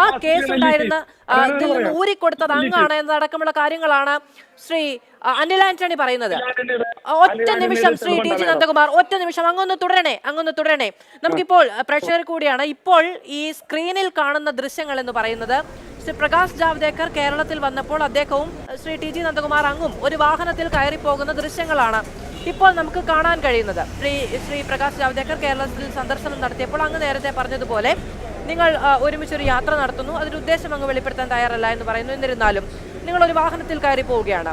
Speaker 1: ആ കേസ് ഉണ്ടായിരുന്ന ഇതിൽ നിന്ന് ഊരിക്കൊടുത്തത് അങ്ങാണ് എന്നതടക്കമുള്ള കാര്യങ്ങളാണ് ശ്രീ അനിൽ ആന്റണി പറയുന്നത്. ഒറ്റ നിമിഷം ശ്രീ TG നന്ദകുമാർ, ഒറ്റ നിമിഷം അങ്ങൊന്ന് തുടരണേ. നമുക്കിപ്പോൾ പ്രഷർ കൂടിയാണ്. ഇപ്പോൾ ഈ സ്ക്രീനിൽ കാണുന്ന ദൃശ്യങ്ങൾ എന്ന് പറയുന്നത് ശ്രീ പ്രകാശ് ജാവദേക്കർ കേരളത്തിൽ വന്നപ്പോൾ അദ്ദേഹവും ശ്രീ TG നന്ദകുമാർ അങ്ങും ഒരു വാഹനത്തിൽ കയറി പോകുന്ന ദൃശ്യങ്ങളാണ് ഇപ്പോൾ നമുക്ക് കാണാൻ കഴിയുന്നത്. ശ്രീ പ്രകാശ് ജാവദേക്കർ കേരളത്തിൽ സന്ദർശനം നടത്തിയപ്പോൾ അങ്ങ് നേരത്തെ പറഞ്ഞതുപോലെ നിങ്ങൾ ഒരുമിച്ചൊരു യാത്ര നടത്തുന്നു, അതിന്റെ ഉദ്ദേശം അങ്ങ് വെളിപ്പെടുത്താൻ തയ്യാറല്ല എന്ന് പറയുന്നു. എന്നിരുന്നാലും നിങ്ങൾ ഒരു വാഹനത്തിൽ കയറി പോവുകയാണ്.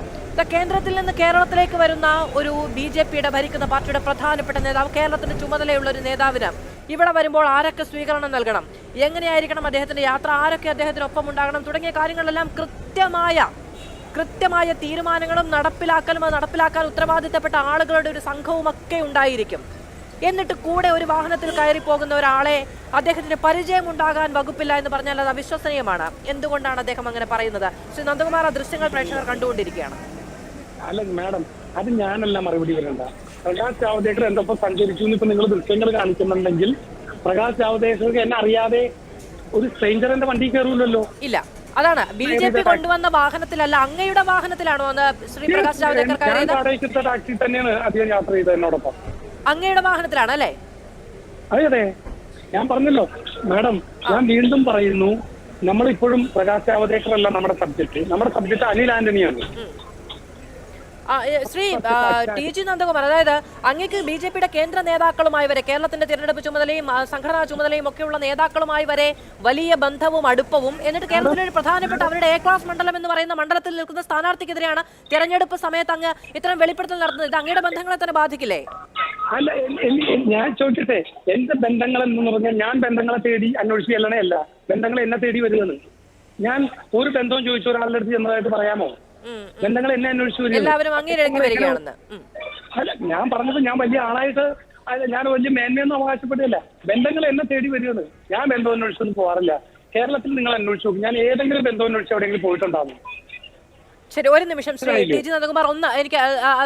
Speaker 1: കേന്ദ്രത്തിൽ നിന്ന് കേരളത്തിലേക്ക് വരുന്ന ഒരു BJPയുടെ ഭരിക്കുന്ന പാർട്ടിയുടെ പ്രധാനപ്പെട്ട നേതാവ്, കേരളത്തിന് ചുമതലയുള്ള ഒരു നേതാവിന് ഇവിടെ വരുമ്പോൾ ആരൊക്കെ സ്വീകരണം നൽകണം, എങ്ങനെയായിരിക്കണം അദ്ദേഹത്തിന്റെ യാത്ര, ആരൊക്കെ അദ്ദേഹത്തിനൊപ്പം ഉണ്ടാകണം തുടങ്ങിയ കാര്യങ്ങളെല്ലാം കൃത്യമായ തീരുമാനങ്ങളും നടപ്പിലാക്കലും അത് നടപ്പിലാക്കാൻ ഉത്തരവാദിത്തപ്പെട്ട ആളുകളുടെ ഒരു സംഘവുമൊക്കെ ഉണ്ടായിരിക്കും. എന്നിട്ട് കൂടെ ഒരു വാഹനത്തിൽ കയറി പോകുന്ന ഒരാളെ അദ്ദേഹത്തിന് പരിചയമുണ്ടാകാൻ വകുപ്പില്ല എന്ന് പറഞ്ഞാൽ അത് അവിശ്വസനീയമാണ്. എന്തുകൊണ്ടാണ് അദ്ദേഹം അങ്ങനെ പറയുന്നത്? ശ്രീ നന്ദകുമാർ, ആ ദൃശ്യങ്ങൾ പ്രേക്ഷകർ കണ്ടുകൊണ്ടിരിക്കുകയാണ്.
Speaker 2: അല്ല മാഡം, അത് ഞാനല്ല മറുപടി വരണ്ട. പ്രകാശ് ജാവദേക്കർ എന്തൊപ്പം സഞ്ചരിച്ചു ഇപ്പൊ നിങ്ങൾ ദൃശ്യങ്ങൾ കാണിക്കുന്നുണ്ടെങ്കിൽ പ്രകാശ് ജാവദേക്കർക്ക് എന്നെ അറിയാതെ ഒരു സ്ട്രേഞ്ചറിന്റെ വണ്ടി കയറൂലല്ലോ.
Speaker 1: ഇല്ല, അതാണ് BJP കൊണ്ടുവന്ന വാഹനത്തിലല്ല, അങ്ങയുടെ വാഹനത്തിലാണോ ശ്രീ പ്രകാശ് ജാവദേക്കർ കയറിയത്?
Speaker 2: ടാക്സി തന്നെയാണ് അധികം യാത്ര ചെയ്തത് എന്നോടൊപ്പം.
Speaker 1: അങ്ങയുടെ വാഹനത്തിലാണ് അല്ലേ?
Speaker 2: അതെ, ഞാൻ പറഞ്ഞല്ലോ മാഡം. ഞാൻ വീണ്ടും പറയുന്നു, നമ്മളിപ്പോഴും പ്രകാശ് ജാവദേക്കർ അല്ല നമ്മുടെ സബ്ജക്ട് അനിൽ ആന്റണിയാണ്.
Speaker 1: ശ്രീ ടി ജി നന്ദകുമാർ, അതായത് അങ്ങേക്ക് BJP-യുടെ കേന്ദ്ര നേതാക്കളുമായി വരെ, കേരളത്തിന്റെ തിരഞ്ഞെടുപ്പ് ചുമതലയും സംഘടനാ ചുമതലയും ഒക്കെയുള്ള നേതാക്കളുമായി വരെ വലിയ ബന്ധവും അടുപ്പവും, എന്നിട്ട് കേരളത്തിലെ ഒരു പ്രധാനപ്പെട്ട അവരുടെ A ക്ലാസ് മണ്ഡലം എന്ന് പറയുന്ന മണ്ഡലത്തിൽ നിൽക്കുന്ന സ്ഥാനാർത്ഥിക്കെതിരെയാണ് തെരഞ്ഞെടുപ്പ് സമയത്ത് അങ്ങ് ഇത്തരം വെളിപ്പെടുത്തൽ നടത്തുന്നത്. ഇത് അങ്ങയുടെ ബന്ധങ്ങളെ തന്നെ ബാധിക്കില്ലേ?
Speaker 2: അല്ല, ഞാൻ ചോദിക്കട്ടെ, എന്റെ ബന്ധങ്ങൾ എന്ന് പറഞ്ഞാൽ ഞാൻ ബന്ധങ്ങളെ തേടി അന്വേഷിച്ച് ചെല്ലണേ അല്ല, ബന്ധങ്ങൾ എന്നെ തേടി വരുന്നത്. ഞാൻ ഒരു ബന്ധവും ചോദിച്ച ഒരാളുടെ അടുത്ത് ചെന്നതായിട്ട് പറയാമോ? ബന്ധങ്ങൾ എന്നെ അന്വേഷിച്ചു
Speaker 1: എല്ലാവരും അങ്ങേരിടയ്ക്ക് വരികയാണെന്ന്.
Speaker 2: അല്ല, ഞാൻ പറഞ്ഞത് ഞാൻ വലിയ ആളായിട്ട് ഞാൻ വലിയ മേന്മയൊന്നും അവകാശപ്പെട്ടില്ല. ബന്ധങ്ങൾ എന്നെ തേടി വരുന്നത്. ഞാൻ ബന്ധം അന്വേഷിച്ചൊന്നും പോകാറില്ല. കേരളത്തിൽ നിങ്ങൾ അന്വേഷിച്ചു നോക്കും, ഞാൻ ഏതെങ്കിലും ബന്ധം അന്വേഷിച്ച് എവിടെയെങ്കിലും പോയിട്ടുണ്ടാവും?
Speaker 1: ശരി, ഒരു നിമിഷം ശ്രീ ടി ജി നന്ദകുമാർ, ഒന്ന് എനിക്ക്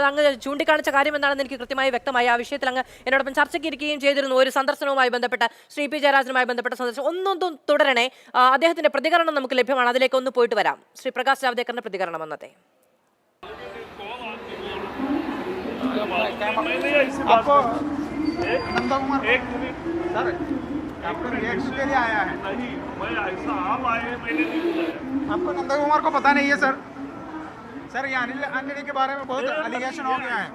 Speaker 1: അങ്ങ് ചൂണ്ടിക്കാണിച്ച കാര്യം എന്താണെന്ന് എനിക്ക് കൃത്യമായി വ്യക്തമായി. ആ വിഷയത്തിൽ അങ്ങ് എന്നോടൊപ്പം ചർച്ചയ്ക്ക് ഇരിക്കുകയും ചെയ്തിരുന്നു. ഒരു സന്ദർശനവുമായി ബന്ധപ്പെട്ട, ശ്രീ പി ജയരാജനുമായി ബന്ധപ്പെട്ട സന്ദർശനം. ഒന്നൊന്നും തുടരണേ, അദ്ദേഹത്തിന്റെ പ്രതികരണം നമുക്ക് ലഭ്യമാണ്, അതിലേക്ക് ഒന്ന് പോയിട്ട് വരാം. ശ്രീ പ്രകാശ് ജാവ്ദേക്കറിന്റെ പ്രതികരണം എന്നത്തെ.
Speaker 3: आपको नंदकुमार को पता नहीं है सर? सर ये अनिल आंटनी के बारे में बहुत एलिगेशन हो गया है.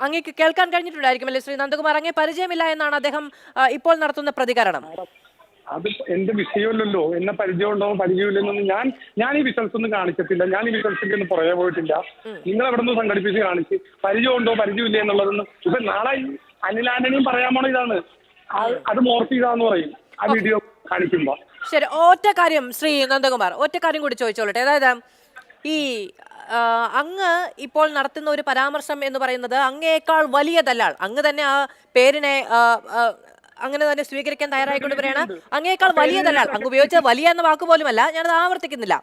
Speaker 1: അങ്ങേക്ക് കേൾക്കാൻ കഴിഞ്ഞിട്ടുണ്ടായിരിക്കുമല്ലേ ശ്രീ നന്ദകുമാർ? അങ്ങേ പരിചയമില്ല എന്നാണ് അദ്ദേഹം ഇപ്പോൾ നടത്തുന്ന പ്രതികരണം.
Speaker 2: അത് എന്റെ വിഷയമല്ലല്ലോ. എന്നെ പരിചയമുണ്ടോ പരിചയമില്ലെന്നൊന്നും ഞാൻ ഈ വിഷൻസ് ഒന്നും കാണിച്ചിട്ടില്ല. ഞാൻ ഈ വിഷൻസിന്റെ ഒന്നും പുറകെ പോയിട്ടില്ല. നിങ്ങൾ എവിടെ നിന്ന് സംഘടിപ്പിച്ച് കാണിച്ച് പരിചയമുണ്ടോ പരിചയമില്ല എന്നുള്ളതൊന്നും. ഇപ്പൊ നാളെ അനിൽ ആന്റണിയും പറയാൻ പോണ ഇതാണ്, അത് മോർഫ് ചെയ്താന്ന് പറയും ആ വീഡിയോ കാണിക്കുമ്പോ.
Speaker 1: ശരി, ഒറ്റ കാര്യം ശ്രീ നന്ദകുമാർ, ഒറ്റ കാര്യം കൂടി ചോദിച്ചോളട്ടെ. അതായത് ഈ അങ്ങ് ഇപ്പോൾ നടത്തുന്ന ഒരു പരാമർശം എന്ന് പറയുന്നത് അങ്ങേക്കാൾ വലിയ ദല്ലാൾ, അങ്ങ് തന്നെ ആ പേരിനെ അങ്ങനെ തന്നെ സ്വീകരിക്കാൻ തയ്യാറായിക്കൊണ്ട് പറയാണ്, അങ്ങേക്കാൾ വലിയ ദല്ലാൾ, അങ്ങ് ഉപയോഗിച്ച വലിയ എന്ന വാക്ക് പോലുമല്ല, ഞാനത് ആവർത്തിക്കുന്നില്ല,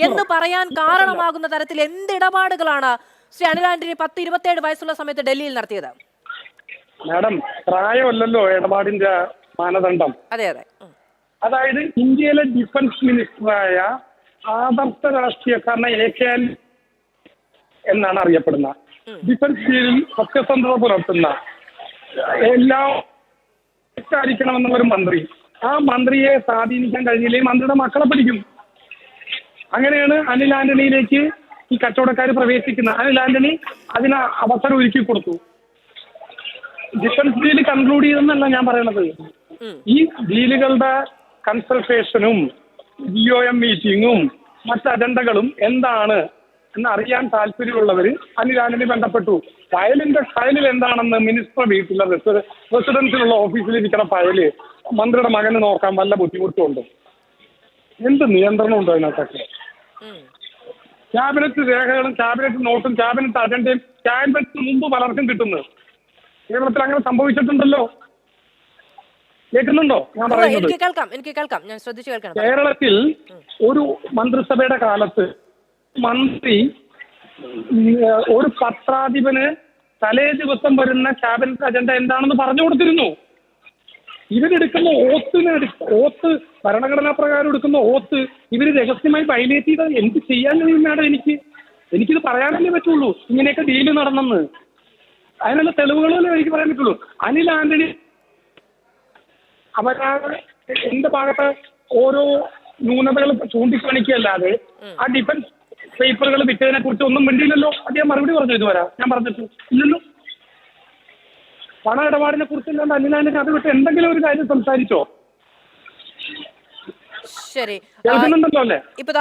Speaker 1: എന്ന് പറയാൻ കാരണമാകുന്ന തരത്തിൽ എന്ത് ഇടപാടുകളാണ് ശ്രീ അനിൽ ആന്റണി 10-27 വയസ്സുള്ള സമയത്ത് ഡൽഹിയിൽ നടത്തിയത്?
Speaker 2: മാഡം, പ്രായമല്ലല്ലോ ഇടപാടിന്റെ മാനദണ്ഡം.
Speaker 1: അതെ അതെ.
Speaker 2: അതായത് ഇന്ത്യയിലെ ഡിഫൻസ് മിനിസ്റ്ററായ ആദർശ രാഷ്ട്രീയക്കാരനെ AK എന്നാണ് അറിയപ്പെടുന്ന, ഡിഫൻസ് ഫീൽഡിൽ സത്യസന്ധത പുലർത്തുന്ന, എല്ലാം ായിരിക്കണമെന്നുള്ളൊരു മന്ത്രി. ആ മന്ത്രിയെ സ്വാധീനിക്കാൻ കഴിഞ്ഞില്ലെങ്കിൽ മന്ത്രിയുടെ മക്കളെ പിടിക്കും. അങ്ങനെയാണ് അനിൽ ആന്റണിയിലേക്ക് ഈ കച്ചവടക്കാർ പ്രവേശിക്കുന്നത്. അനിൽ ആന്റണി അതിന് അവസരം ഒരുക്കി കൊടുത്തു. ഡിഫൻസ് ഡീൽ കൺക്ലൂഡ് ചെയ്തെന്നല്ല ഞാൻ പറയണത്. ഈ ഡീലുകളുടെ കൺസൾട്ടേഷനും GOM മീറ്റിങ്ങും മറ്റ് അജണ്ടകളും എന്താണ് എന്ന് അറിയാൻ താല്പര്യമുള്ളവർ അനിൽ ആന്റണി ബന്ധപ്പെട്ടു. ഫയലിൽ എന്താണെന്ന് മിനിസ്റ്റർ വീട്ടിലെ റെസിഡൻസിലുള്ള ഓഫീസിലിരിക്കുന്ന ഫയല് മന്ത്രിയുടെ മകന് നോക്കാൻ വല്ല ബുദ്ധിമുട്ടുണ്ടോ? എന്ത് നിയന്ത്രണം ഉണ്ടോ അതിനകത്തൊക്കെ? ക്യാബിനറ്റ് രേഖകളും ക്യാബിനറ്റ് നോട്ടും ക്യാബിനറ്റ് അജണ്ടയും ക്യാബിനറ്റിന് മുമ്പ് പലർക്കും കിട്ടുന്നത്. കേരളത്തിൽ അങ്ങനെ സംഭവിച്ചിട്ടുണ്ടല്ലോ. കേൾക്കുന്നുണ്ടോ ഞാൻ പറയുന്നത്?
Speaker 1: എനിക്ക് കേൾക്കാം, ഞാൻ ശ്രദ്ധിച്ചു കേൾക്കണം.
Speaker 2: കേരളത്തിൽ ഒരു മന്ത്രിസഭയുടെ കാലത്ത് മന്ത്രി ഒരു പത്രാധിപന് തലേ ദിവസം വരുന്ന ക്യാബിനറ്റ് അജണ്ട എന്താണെന്ന് പറഞ്ഞു കൊടുത്തിരുന്നു. ഇവരെടുക്കുന്ന ഓത്ത് ഭരണഘടനാ പ്രകാരം എടുക്കുന്ന ഓത്ത് ഇവര് രഹസ്യമായി വയലേറ്റ് ചെയ്താൽ എന്ത് ചെയ്യാൻ കഴിയുന്നതാണ്? എനിക്കിത് പറയാനല്ലേ പറ്റുള്ളൂ. ഇങ്ങനെയൊക്കെ ഡീല് നടന്നെന്ന് അതിനുള്ള തെളിവുകളല്ലേ എനിക്ക് പറയാൻ പറ്റുള്ളൂ. അനിൽ ആന്റണി എന്റെ ഭാഗത്ത് ഓരോ ന്യൂനതകൾ ചൂണ്ടിക്കാണിക്കുകയല്ലാതെ ആ ഡിഫൻസ് പേപ്പറുകൾ വിറ്റതിനെ കുറിച്ച് ഒന്നും മിണ്ടിയില്ലല്ലോ. അദ്ദേഹം മറുപടി പറഞ്ഞു ഇതുവരെ ഞാൻ പറഞ്ഞിട്ട് ഇല്ലല്ലോ. പണ ഇടപാടിനെ കുറിച്ചില്ലാണ്ട് അനിൽ ആന്റണി അത് വിട്ട് എന്തെങ്കിലും ഒരു കാര്യം സംസാരിച്ചോ?
Speaker 1: ശരി,
Speaker 2: കേൾക്കുന്നുണ്ടല്ലോ.
Speaker 1: ഇപ്പൊ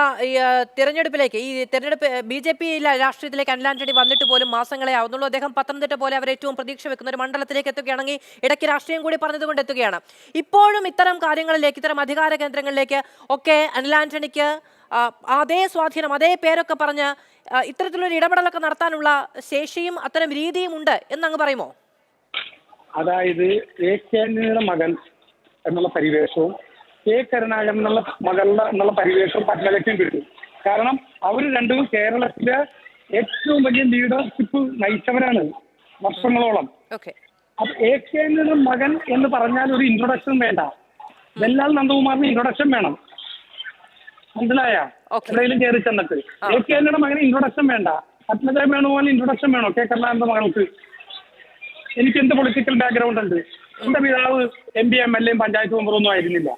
Speaker 1: തെരഞ്ഞെടുപ്പിലേക്ക്, ഈ തെരഞ്ഞെടുപ്പ് BJP രാഷ്ട്രീയത്തിലേക്ക് അനിൽ ആന്റണി വന്നിട്ട് പോലും മാസങ്ങളെ ആവുന്നുള്ളൂ. അദ്ദേഹം പത്തനംതിട്ട പോലെ അവർ ഏറ്റവും പ്രതീക്ഷ വെക്കുന്ന ഒരു മണ്ഡലത്തിലേക്ക് എത്തുകയാണെങ്കിൽ ഇടയ്ക്ക് രാഷ്ട്രീയം കൂടി പറഞ്ഞതുകൊണ്ട് എത്തുകയാണ്. ഇപ്പോഴും ഇത്തരം കാര്യങ്ങളിലേക്ക്, ഇത്തരം അധികാര കേന്ദ്രങ്ങളിലേക്ക് ഒക്കെ അനിൽ ആന്റണിക്ക് അതേ സ്വാധീനം, അതേ പേരൊക്കെ പറഞ്ഞ് ഇത്തരത്തിലൊരു ഇടപെടലൊക്കെ നടത്താനുള്ള ശേഷിയും അത്തരം രീതിയും ഉണ്ട് എന്നങ്ങ് പറയുമോ?
Speaker 2: അതായത് AK ആന്റണിയുടെ മകൻ എന്നുള്ള പരിവേഷവും K കരുണാകരൻ എന്നുള്ള മകളുടെ എന്നുള്ള പരിവേഷവും പത്മലക്ഷ്യം കിട്ടും. കാരണം അവർ രണ്ടും കേരളത്തിലെ ഏറ്റവും വലിയ ലീഡർഷിപ്പ് നയിച്ചവരാണ് വർഷങ്ങളോളം. അപ്പൊ AK ആന്റണിയുടെ മകൻ എന്ന് പറഞ്ഞാൽ ഒരു ഇൻട്രൊഡക്ഷൻ വേണ്ട. ദല്ലാൽ നന്ദകുമാറിന് ഇൻട്രൊഡക്ഷൻ വേണം. മനസ്സിലായ? എവിടെയെങ്കിലും കയറി ചെന്നിട്ട് AK ആന്റണിയുടെ മകന് ഇൻട്രൊഡക്ഷൻ വേണ്ട. പത്മജ വേണുപോലെ ഇൻട്രൊഡക്ഷൻ വേണോ K കരുണാകരന്റെ മകൾക്ക്? എനിക്ക് എന്ത് പൊളിറ്റിക്കൽ ബാക്ക്ഗ്രൗണ്ട് ഉണ്ട്? എന്റെ പിതാവ് MP MLA പഞ്ചായത്ത് മെമ്പറൊന്നും ആയിരുന്നില്ല.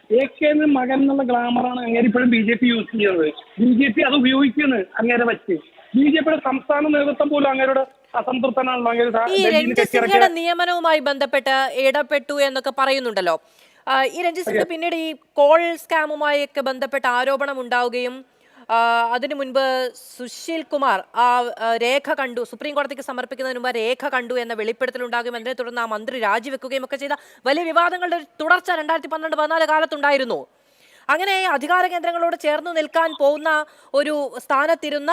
Speaker 2: AK മകൻ എന്നുള്ള ഗ്ലാമറാണ് അങ്ങേര് ഇപ്പോഴും BJP യൂസ് ചെയ്യുന്നത്. BJP അത് ഉപയോഗിക്കുന്നത് അങ്ങേരെ വെച്ച്. BJPയുടെ സംസ്ഥാന നേതൃത്വം പോലും അങ്ങേരുടെ അസംതൃപ്തനാണല്ലോ.
Speaker 1: ഈ രഞ്ജിത് സിംഗയുടെ നിയമനവുമായി ബന്ധപ്പെട്ട് ഇടപെട്ടു എന്നൊക്കെ പറയുന്നുണ്ടല്ലോ. ഈ രഞ്ജിത് സിംഗ് പിന്നീട് ഈ കോൾ സ്കാമുമായി ഒക്കെ ബന്ധപ്പെട്ട ആരോപണം ഉണ്ടാവുകയും അതിനു മുൻപ് സുശീൽ കുമാർ ആ രേഖ കണ്ടു, സുപ്രീം കോടതിക്ക് സമർപ്പിക്കുന്നതിന് മുമ്പ് രേഖ കണ്ടു എന്ന വെളിപ്പെടുത്തലുണ്ടാകും. അതിനെ തുടർന്ന് ആ മന്ത്രി രാജിവെക്കുകയും ഒക്കെ ചെയ്ത വലിയ വിവാദങ്ങളുടെ തുടർച്ച 2012-14 കാലത്തുണ്ടായിരുന്നു. അങ്ങനെ അധികാര കേന്ദ്രങ്ങളോട് ചേർന്ന് നിൽക്കാൻ പോകുന്ന ഒരു സ്ഥാനത്തിരുന്ന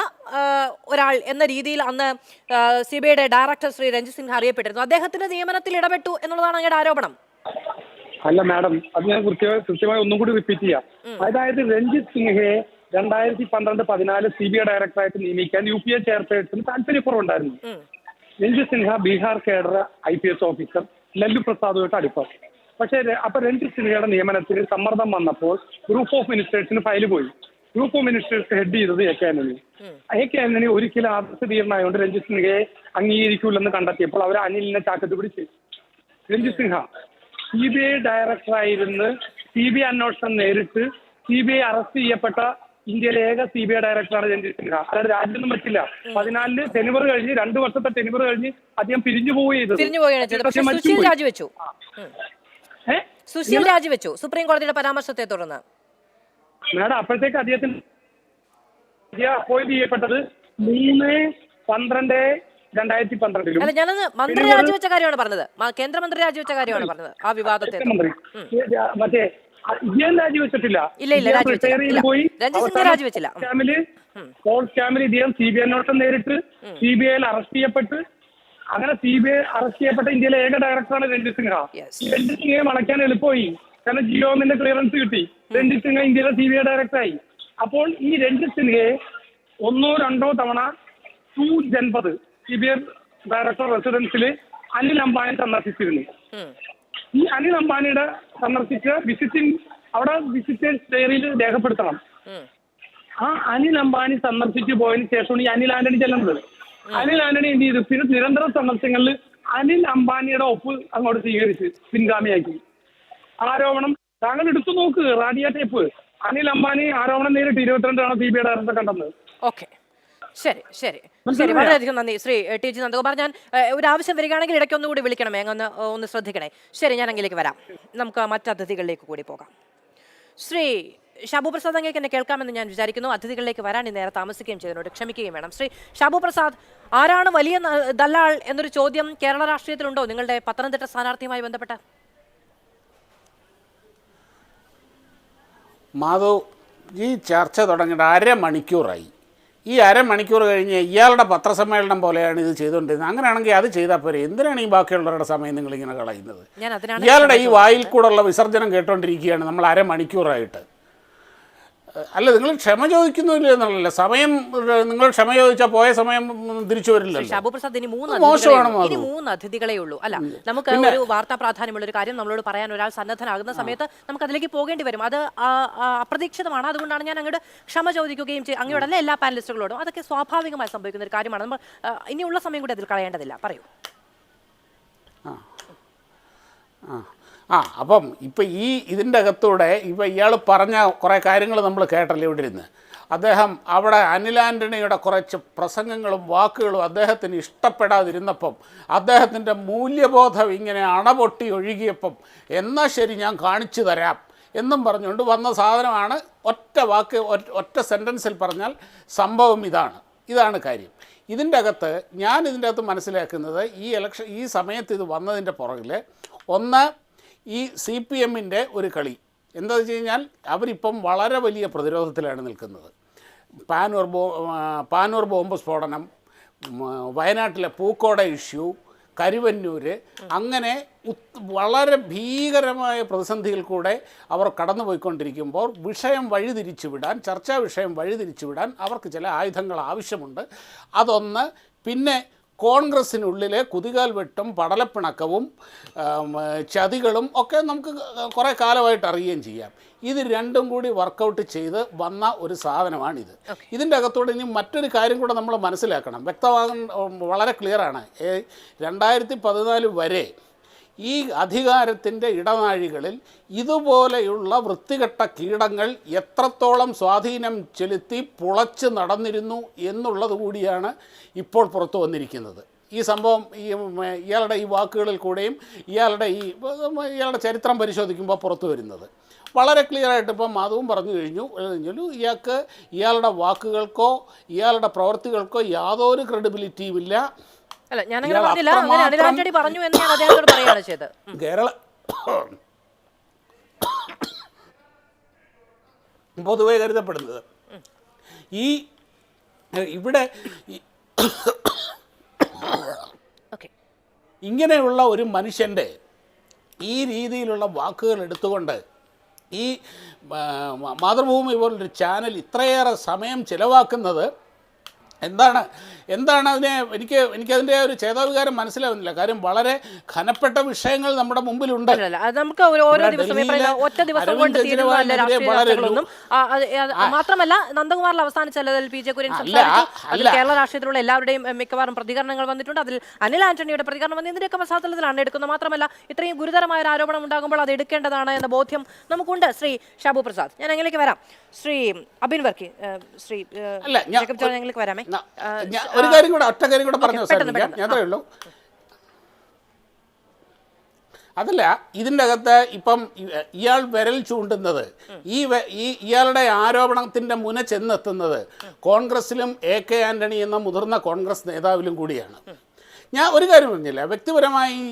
Speaker 1: ഒരാൾ എന്ന രീതിയിൽ അന്ന് CBIയുടെ ഡയറക്ടർ ശ്രീ രഞ്ജിത് സിൻഹ അറിയപ്പെട്ടിരുന്നു. അദ്ദേഹത്തിന്റെ നിയമനത്തിൽ ഇടപെട്ടു എന്നുള്ളതാണ് അങ്ങയുടെ ആരോപണം.
Speaker 2: അല്ല മാഡം, അത് ഞാൻ കൃത്യമായി ഒന്നും കൂടി റിപ്പീറ്റ് ചെയ്യാം. അതായത് രഞ്ജിത് സിൻഹയെ 2012-14 CBI ഡയറക്ടറായിട്ട് നിയമിക്കാൻ UPA ചെയർപേഴ്സൺ താല്പര്യക്കുറവുണ്ടായിരുന്നു. Ranjit Sinha Bihar cadre IPS officer Lalu പ്രസാദുമായിട്ട് അടുപ്പം. പക്ഷേ അപ്പൊ രഞ്ജിത് സിൻഹയുടെ നിയമനത്തിന് സമ്മർദ്ദം വന്നപ്പോൾ ഗ്രൂപ്പ് ഓഫ് മിനിസ്റ്റേഴ്സിന് ഫയൽ പോയി. ഗ്രൂപ്പ് ഓഫ് മിനിസ്റ്റേഴ്സ് ഹെഡ് ചെയ്തത് AK ആന്റണി. AK ആന്റണി ഒരിക്കലും ആദർശധീരനായതുകൊണ്ട് രഞ്ജിത് സിൻഹയെ അംഗീകരിക്കൂലെന്ന് കണ്ടെത്തിയപ്പോൾ അവർ അനിലിനെ ചാക്കത്ത് പിടിച്ച്. രഞ്ജിത് സിൻഹ CBI ഡയറക്ടറായിരുന്ന് CBI അന്വേഷണം നേരിട്ട് CBI അറസ്റ്റ് ചെയ്യപ്പെട്ട ഇന്ത്യയിലെ ഏക CBI ഡയറക്ടറാണ് രഞ്ജിത് സിൻഹ. അല്ലാതെ രാജ്യമൊന്നും പറ്റില്ല. 14 ടെനിവർ കഴിഞ്ഞ് 2 വർഷത്തെ ടെനിവർ കഴിഞ്ഞ് അദ്ദേഹം പിരിഞ്ഞു പോവുകയാണ്.
Speaker 1: സുശീൽ രാജിവെച്ചു സുപ്രീം കോടതിയുടെ പരാമർശത്തെ തുടർന്ന്.
Speaker 2: മാഡം അപ്പോഴത്തേക്ക് അദ്ദേഹത്തിന് അപ്പോയിന്റ് ചെയ്യപ്പെട്ടത് 3/12/2012.
Speaker 1: അല്ല, ഞാനത് മന്ത്രി രാജിവെച്ച കാര്യമാണ് പറഞ്ഞത്. കേന്ദ്രമന്ത്രി രാജിവെച്ച കാര്യമാണ് പറഞ്ഞത്. ആ വിവാദത്തെ
Speaker 2: മറ്റേ ഇദ്ദേഹം രാജിവെച്ചിട്ടില്ല. കോൾ സ്കാമിൽ ഇദ്ദേഹം CBI അന്വേഷണം നേരിട്ട് CBIയിൽ അറസ്റ്റ് ചെയ്യപ്പെട്ട് അങ്ങനെ CBI അറസ്റ്റ് ചെയ്യപ്പെട്ട ഇന്ത്യയിലെ ഏക ഡയറക്ടറാണ് രഞ്ജിത് സിൻഹ. രഞ്ജിത് സിൻഹയെ വളയ്ക്കാൻ എളുപ്പമായി. കാരണം ജിയോമിന്റെ ക്ലിയറൻസ് കിട്ടി. രഞ്ജിത് സിൻഹ ഇന്ത്യയിലെ CBI ഡയറക്ടറായി. അപ്പോൾ ഈ രഞ്ജിത് സിൻഹയെ 1-2 തവണ ജൻപത് CBI ഡയറക്ടർ റെസിഡൻസിൽ അനിൽ അംബാനി സന്ദർശിച്ചിരുന്നു. ഈ അനിൽ അംബാനിയുടെ സന്ദർശിച്ച അവിടെ വിസിറ്റേഴ്സ് ഡയറിയിൽ രേഖപ്പെടുത്തണം. ആ അനിൽ അംബാനി സന്ദർശിച്ചു പോയതിനു ശേഷമാണ് ഈ അനിൽ ആന്റണി ചെല്ലുന്നത്. അനിൽ ആന്റണി എന്ത് ചെയ്തു? പിന്നെ നിരന്തര സന്ദർശനങ്ങളിൽ അനിൽ അംബാനിയുടെ ഒപ്പ് അങ്ങോട്ട് സ്വീകരിച്ച് പിൻഗാമിയാക്കി. ആരോപണം താങ്കൾ എടുത്തു നോക്ക്, റാഡിയ ടേപ്പ്. അനിൽ അംബാനി ആരോപണം നേരിട്ട് 22 തവണ CBI ഡയറക്ടറെ കണ്ടെന്നത്.
Speaker 1: ഓക്കെ, ശരി ശരി ശരി, വളരെയധികം നന്ദി ശ്രീ TG നന്ദകുമാർ. ഞാൻ ഒരു ആവശ്യം വരികയാണെങ്കിൽ ഇടയ്ക്ക് ഒന്നുകൂടി വിളിക്കണമേ, ഒന്ന് ശ്രദ്ധിക്കണേ. ശരി, ഞാൻ അങ്ങിലേക്ക് വരാം. നമുക്ക് മറ്റ് അതിഥികളിലേക്ക് കൂടി പോകാം. ശ്രീ ഷാബു പ്രസാദ്, അങ്ങേക്ക് എന്നെ കേൾക്കാമെന്ന് ഞാൻ വിചാരിക്കുന്നു. അതിഥികളിലേക്ക് വരാൻ നേരെ താമസിക്കുകയും ചെയ്തതിനോട് ക്ഷമിക്കുകയും വേണം. ശ്രീ ഷാബു പ്രസാദ്, ആരാണ് വലിയ ദല്ലാൾ എന്നൊരു ചോദ്യം കേരള രാഷ്ട്രീയത്തിലുണ്ടോ നിങ്ങളുടെ പത്തനംതിട്ട സ്ഥാനാർത്ഥിയുമായി ബന്ധപ്പെട്ട്?
Speaker 4: മാധവ്, ഈ ചർച്ച തുടങ്ങിയിട്ട് അരമണിക്കൂറായി. ഈ അരമണിക്കൂർ കഴിഞ്ഞ് ഇയാളുടെ പത്രസമ്മേളനം പോലെയാണ് ഇത് ചെയ്തുകൊണ്ടിരുന്നത്. അങ്ങനെയാണെങ്കിൽ അത് ചെയ്താൽ പോരെ. എന്തിനാണ് ഈ ബാക്കിയുള്ളവരുടെ സമയം നിങ്ങളിങ്ങനെ കളയുന്നത്? ഇയാളുടെ ഈ വായിൽ കൂടെയുള്ള വിസർജനം കേട്ടോണ്ടിരിക്കുകയാണ് നമ്മൾ അരമണിക്കൂറായിട്ട്. അല്ല, നിങ്ങൾ ക്ഷമ ചോദിക്കുന്നില്ല എന്നുള്ളതല്ല. സമയം നിങ്ങൾ ക്ഷമ ചോദിച്ചാൽ പോയ സമയം തിരിച്ചു വരില്ലല്ലോ.
Speaker 1: ഷാബു പ്രസാദ്, ഇനി 3 അതിഥികളേ ഉള്ളൂ. അല്ല, നമുക്ക് ഒരു വാർത്താ പ്രാധാന്യമുള്ള ഒരു കാര്യം നമ്മളോട് പറയാൻ ഒരാൾ സന്നദ്ധനാകുന്ന സമയത്ത് നമുക്ക് അതിലേക്ക് പോകേണ്ടി വരും. അത് അപ്രതീക്ഷിതമാണ്. അതുകൊണ്ടാണ് ഞാൻ അങ്ങോട്ട് ക്ഷമ ചോദിക്കുകയും അങ്ങോട്ടല്ല എല്ലാ പാനലിസ്റ്റുകളോടും. അതൊക്കെ സ്വാഭാവികമായി സംഭവിക്കുന്ന ഒരു കാര്യമാണ്. നമ്മൾ ഇനിയുള്ള സമയം കൂടി അതിൽ കളയേണ്ടതില്ല. പറയൂ.
Speaker 4: അപ്പം ഇപ്പം ഇതിൻ്റെ അകത്തൂടെ ഇപ്പം ഇയാൾ പറഞ്ഞ കുറേ കാര്യങ്ങൾ നമ്മൾ കേട്ടല്ലോ ഇവിടെ ഇരുന്ന്. അദ്ദേഹം അവിടെ അനിൽ ആൻ്റണിയുടെ കുറച്ച് പ്രസംഗങ്ങളും വാക്കുകളും അദ്ദേഹത്തിന് ഇഷ്ടപ്പെടാതിരുന്നപ്പം, അദ്ദേഹത്തിൻ്റെ മൂല്യബോധം ഇങ്ങനെ അണപൊട്ടി ഒഴുകിയപ്പം, എന്നാൽ ശരി ഞാൻ കാണിച്ചു തരാം എന്നും പറഞ്ഞുകൊണ്ട് വന്ന സാധനമാണ്. ഒറ്റ സെൻറ്റൻസിൽ പറഞ്ഞാൽ സംഭവം ഇതാണ് കാര്യം. ഇതിൻ്റെ അകത്ത് ഇതിൻ്റെ അകത്ത് മനസ്സിലാക്കുന്നത് ഈ സമയത്ത് ഇത് വന്നതിൻ്റെ പുറകിൽ ഒന്ന് ഈ CPMൻ്റെ ഒരു കളി എന്താണെന്ന് വെച്ച് കഴിഞ്ഞാൽ, അവരിപ്പം വളരെ വലിയ പ്രതിരോധത്തിലാണ് നിൽക്കുന്നത്. പാനൂർ ബോംബ് സ്ഫോടനം, വയനാട്ടിലെ പൂക്കോട ഇഷ്യൂ, കരുവന്നൂർ, അങ്ങനെ വളരെ ഭീകരമായ പ്രതിസന്ധിയിൽ കൂടെ അവർ കടന്നു പോയിക്കൊണ്ടിരിക്കുമ്പോൾ ചർച്ചാ വിഷയം വഴിതിരിച്ചുവിടാൻ അവർക്ക് ചില ആയുധങ്ങൾ ആവശ്യമുണ്ട്. അതൊന്ന്. പിന്നെ കോൺഗ്രസ്സിനുള്ളിലെ കുതികാൽ വെട്ടും പടലപ്പിണക്കവും ചതികളും ഒക്കെ നമുക്ക് കുറേ കാലമായിട്ട് അറിയുകയും ചെയ്യാം. ഇത് രണ്ടും കൂടി വർക്കൗട്ട് ചെയ്ത് വന്ന ഒരു സാധനമാണിത്. ഇതിൻ്റെ അകത്തോടെ ഇനി മറ്റൊരു കാര്യം കൂടെ നമ്മൾ മനസ്സിലാക്കണം. വളരെ ക്ലിയറാണ്. 2014 വരെ ഈ അധികാരത്തിൻ്റെ ഇടനാഴികളിൽ ഇതുപോലെയുള്ള വൃത്തികെട്ട കീടങ്ങൾ എത്രത്തോളം സ്വാധീനം ചെലുത്തി പുളച്ച് നടന്നിരുന്നു എന്നുള്ളത് കൂടിയാണ് ഇപ്പോൾ പുറത്തു വന്നിരിക്കുന്നത്. ഈ സംഭവം ഇയാളുടെ ഈ വാക്കുകളിൽ കൂടെയും ഇയാളുടെ ചരിത്രം പരിശോധിക്കുമ്പോൾ പുറത്തു വരുന്നത് വളരെ ക്ലിയറായിട്ട് ഇപ്പം അതും പറഞ്ഞു കഴിഞ്ഞു. ഇയാളുടെ വാക്കുകൾക്കോ ഇയാളുടെ പ്രവൃത്തികൾക്കോ യാതൊരു ക്രെഡിബിലിറ്റിയും ഇല്ല.
Speaker 1: അല്ല, ഞാനങ്ങനെ പറഞ്ഞില്ല. അങ്ങനെ അനിൽ ആന്റണി പറഞ്ഞു എന്ന് ഞാൻ അദ്ദേഹത്തോട് പറയുകയാണ് ചെയ്തത്.
Speaker 4: പൊതുവെ കരുതപ്പെടുന്നത് ഇവിടെ ഇങ്ങനെയുള്ള ഒരു മനുഷ്യൻ്റെ ഈ രീതിയിലുള്ള വാക്കുകൾ എടുത്തുകൊണ്ട് ഈ മാതൃഭൂമി പോലൊരു ചാനൽ ഇത്രയേറെ സമയം ചിലവാക്കുന്നത് എന്താണ് എനിക്കതിൻ്റെ ഒരു ചേതോവികാരം മനസ്സിലാവുന്നില്ല. കാര്യം വളരെ ഘനപ്പെട്ട വിഷയങ്ങൾ നമ്മുടെ മുമ്പിലുണ്ട്.
Speaker 1: നമുക്ക് ഓരോ ദിവസം ഒറ്റ ദിവസം കൊണ്ട് തീരുമാനമല്ല രാഷ്ട്രീയ ചർച്ചകളൊന്നും. മാത്രമല്ല, നന്ദകുമാറിൽ അവസാനിച്ചതിൽ പി ജെ കുര്യൻ സംസാരിച്ചു. കേരള രാഷ്ട്രീയത്തിലുള്ള എല്ലാവരുടെയും മിക്കവാറും പ്രതികരണങ്ങൾ വന്നിട്ടുണ്ട്. അതിൽ അനിൽ ആന്റണിയുടെ പ്രതികരണം വന്ന് ഇതിന്റെയൊക്കെ പശ്ചാത്തലത്തിലാണ് എടുക്കുന്നത്. മാത്രമല്ല, ഇത്രയും ഗുരുതരമായ ഒരു ആരോപണം ഉണ്ടാകുമ്പോൾ അത് എടുക്കേണ്ടതാണ് എന്ന ബോധ്യം നമുക്കുണ്ട്. ശ്രീ ഷാബു പ്രസാദ്, ഞാൻ എങ്ങനെയൊക്കെ വരാം. ശ്രീ അബിൻ വർക്കി, ശ്രീ ഞങ്ങൾക്ക് വരാമേ.
Speaker 4: ഒരു കാര്യം കൂടെ ഒറ്റ കാര്യം കൂടെ പറഞ്ഞു ഞാനേ ഉള്ളൂ. അതല്ല, ഇതിൻ്റെ അകത്ത് ഇപ്പം ഇയാൾ വിരൽ ചൂണ്ടുന്നത് ഇയാളുടെ ആരോപണത്തിൻ്റെ മുന ചെന്നെത്തുന്നത് കോൺഗ്രസിലും AK ആന്റണി എന്ന മുതിർന്ന കോൺഗ്രസ് നേതാവിലും കൂടിയാണ്. ഞാൻ ഒരു കാര്യം പറഞ്ഞില്ല, വ്യക്തിപരമായി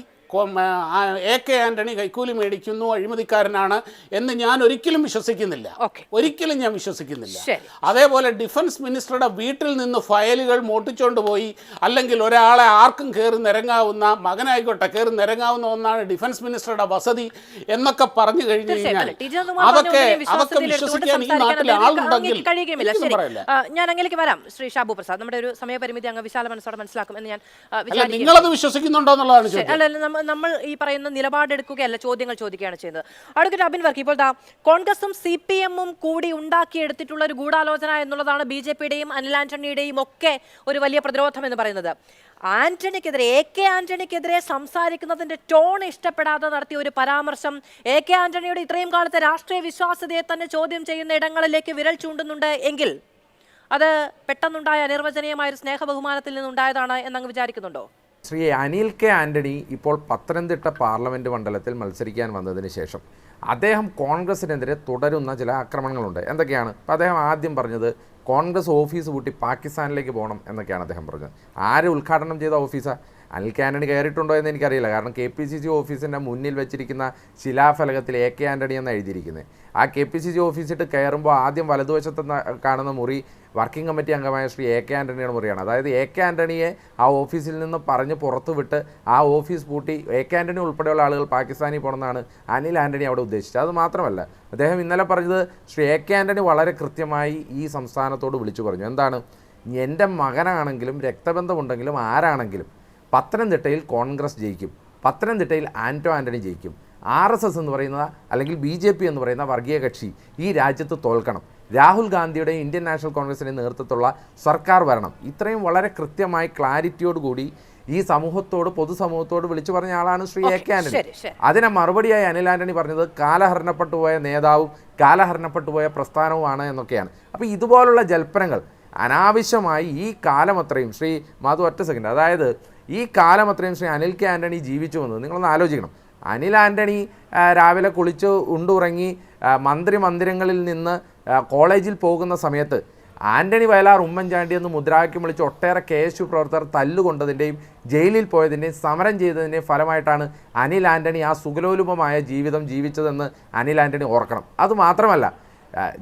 Speaker 4: AK ആന്റണി കൈക്കൂലി മേടിക്കുന്നു, അഴിമതിക്കാരനാണ് എന്ന് ഞാൻ ഒരിക്കലും വിശ്വസിക്കുന്നില്ല. അതേപോലെ ഡിഫൻസ് മിനിസ്റ്ററുടെ വീട്ടിൽ നിന്ന് ഫയലുകൾ മോട്ടിച്ചുകൊണ്ട് പോയി, അല്ലെങ്കിൽ ഒരാളെ ആർക്കും കയറി നിരങ്ങാവുന്ന, മകനായിക്കോട്ടെ കയറി നിരങ്ങാവുന്ന ഒന്നാണ് ഡിഫൻസ് മിനിസ്റ്ററുടെ വസതി എന്നൊക്കെ പറഞ്ഞു കഴിഞ്ഞു കഴിഞ്ഞാൽ അതൊക്കെ വിശ്വസിക്കാൻ ഈ നാട്ടിൽ ആളുണ്ടെങ്കിൽ
Speaker 1: പറയില്ല. ഞാൻ അങ്ങനെയൊക്കെ വരാം. ശ്രീ ഷാബു പ്രസാദ്, നമ്മുടെ ഒരു സമയപരിമിതി അങ്ങ് വിശാല മനസ്സോടെ മനസ്സിലാക്കുമെന്ന് ഞാൻ
Speaker 4: നിങ്ങളത് വിശ്വസിക്കുന്നുണ്ടോ എന്നുള്ളതാണ് ചോദ്യം.
Speaker 1: നമ്മൾ ഈ പറയുന്ന നിലപാടെടുക്കുകയല്ല, ചോദ്യങ്ങൾ ചോദിക്കുകയാണ് ചെയ്യുന്നത്. അഡ്വക്കേറ്റ് അബിൻ വർക്കി, ഇപ്പോൾ കോൺഗ്രസും CPM-ഉം കൂടി ഉണ്ടാക്കിയെടുത്തിട്ടുള്ള ഒരു ഗൂഢാലോചന എന്നുള്ളതാണ് BJP-യുടെയും അനിൽ ആന്റണിയുടെയും ഒക്കെ ഒരു വലിയ പ്രതിരോധം എന്ന് പറയുന്നത്. ആന്റണിക്കെതിരെ, AK ആന്റണിക്കെതിരെ സംസാരിക്കുന്നതിന്റെ ടോൺ ഇഷ്ടപ്പെടാതെ നടത്തിയ ഒരു പരാമർശം AK ആന്റണിയുടെ ഇത്രയും കാലത്തെ രാഷ്ട്രീയ വിശ്വാസ്യതയെ തന്നെ ചോദ്യം ചെയ്യുന്ന ഇടങ്ങളിലേക്ക് വിരൽ ചൂണ്ടുന്നുണ്ട് എങ്കിൽ അത് പെട്ടെന്നുണ്ടായ അനിർവചനീയമായ ഒരു സ്നേഹബഹുമാനത്തിൽ നിന്നുണ്ടായതാണ് എന്നങ്ങ് വിചാരിക്കുന്നുണ്ടോ?
Speaker 5: ശ്രീ അനിൽ K ആന്റണി ഇപ്പോൾ പത്തനംതിട്ട പാർലമെൻറ്റ് മണ്ഡലത്തിൽ മത്സരിക്കാൻ വന്നതിന് ശേഷം അദ്ദേഹം കോൺഗ്രസിനെതിരെ തുടരുന്ന ചില ആക്രമണങ്ങളുണ്ട്. എന്തൊക്കെയാണ്? അപ്പോൾ അദ്ദേഹം ആദ്യം പറഞ്ഞത് കോൺഗ്രസ് ഓഫീസ് പൂട്ടി പാകിസ്ഥാനിലേക്ക് പോകണം എന്നൊക്കെയാണ് അദ്ദേഹം പറഞ്ഞത്. ആര് ഉദ്ഘാടനം ചെയ്ത ഓഫീസാണ്? അനിൽ K ആന്റണി കയറിയിട്ടുണ്ടോ എന്ന് എനിക്കറിയില്ല. കാരണം KPCC ഓഫീസിൻ്റെ മുന്നിൽ വെച്ചിരിക്കുന്ന ശിലാഫലകത്തിൽ AK ആന്റണി എന്ന് എഴുതിയിരിക്കുന്നത്. ആ KPCC ഓഫീസിട്ട് കയറുമ്പോൾ ആദ്യം വലതുവശത്ത് കാണുന്ന മുറി വർക്കിംഗ് കമ്മിറ്റി അംഗമായ ശ്രീ AK ആന്റണിയുടെ മുറിയാണ്. അതായത് AK ആന്റണിയെ ആ ഓഫീസിൽ നിന്ന് പറഞ്ഞ് പുറത്തു വിട്ട് ആ ഓഫീസ് പൂട്ടി AK ആന്റണി ഉൾപ്പെടെയുള്ള ആളുകൾ പാകിസ്ഥാനിൽ പോകണമെന്നാണ് അനിൽ ആന്റണി അവിടെ ഉദ്ദേശിച്ചത്. അത് മാത്രമല്ല, അദ്ദേഹം ഇന്നലെ പറഞ്ഞത് ശ്രീ AK ആന്റണി വളരെ കൃത്യമായി ഈ സംസ്ഥാനത്തോട് വിളിച്ചു പറഞ്ഞു. എന്താണ്? എൻ്റെ മകനാണെങ്കിലും രക്തബന്ധമുണ്ടെങ്കിലും ആരാണെങ്കിലും പത്തനംതിട്ടയിൽ കോൺഗ്രസ് ജയിക്കും, പത്തനംതിട്ടയിൽ ആന്റണി ജയിക്കും. RSS എന്ന് പറയുന്ന അല്ലെങ്കിൽ BJP എന്ന് പറയുന്ന വർഗീയ കക്ഷി ഈ രാജ്യത്ത് തോൽക്കണം, രാഹുൽ ഗാന്ധിയുടെ ഇന്ത്യൻ നാഷണൽ കോൺഗ്രസിൻ്റെ നേതൃത്വത്തിലുള്ള സർക്കാർ വരണം. ഇത്രയും വളരെ കൃത്യമായി ക്ലാരിറ്റിയോടുകൂടി ഈ സമൂഹത്തോട്, പൊതുസമൂഹത്തോട് വിളിച്ചു പറഞ്ഞ ആളാണ് ശ്രീ AK ആന്റണി. അതിനെ മറുപടിയായി അനിൽ ആന്റണി പറഞ്ഞത് കാലഹരണപ്പെട്ടുപോയ നേതാവും കാലഹരണപ്പെട്ടുപോയ പ്രസ്ഥാനവുമാണ് എന്നൊക്കെയാണ്. അപ്പോൾ ഇതുപോലുള്ള ജൽപ്പനങ്ങൾ അനാവശ്യമായി ഈ കാലമത്രയും ശ്രീ മാധു ഒറ്റ സെക്കൻഡ്, അതായത് ഈ കാലമത്രയും ശ്രീ അനിൽ K ആന്റണി ജീവിച്ചു വന്നത് നിങ്ങളൊന്ന് ആലോചിക്കണം. അനിൽ ആന്റണി രാവിലെ കുളിച്ച് ഉണ്ടുറങ്ങി മന്ദിരങ്ങളിൽ നിന്ന് കോളേജിൽ പോകുന്ന സമയത്ത് ആന്റണി വയലാർ ഉമ്മൻചാണ്ടി എന്ന് മുദ്രാവാക്യം വിളിച്ച് ഒട്ടേറെ KSU പ്രവർത്തകർ തല്ലുകൊണ്ടതിൻ്റെയും ജയിലിൽ പോയതിൻ്റെയും സമരം ചെയ്തതിൻ്റെയും ഫലമായിട്ടാണ് അനിൽ ആന്റണി ആ സുഖലോലുപമായ ജീവിതം ജീവിച്ചതെന്ന് അനിൽ ആന്റണി ഓർക്കണം. അതുമാത്രമല്ല,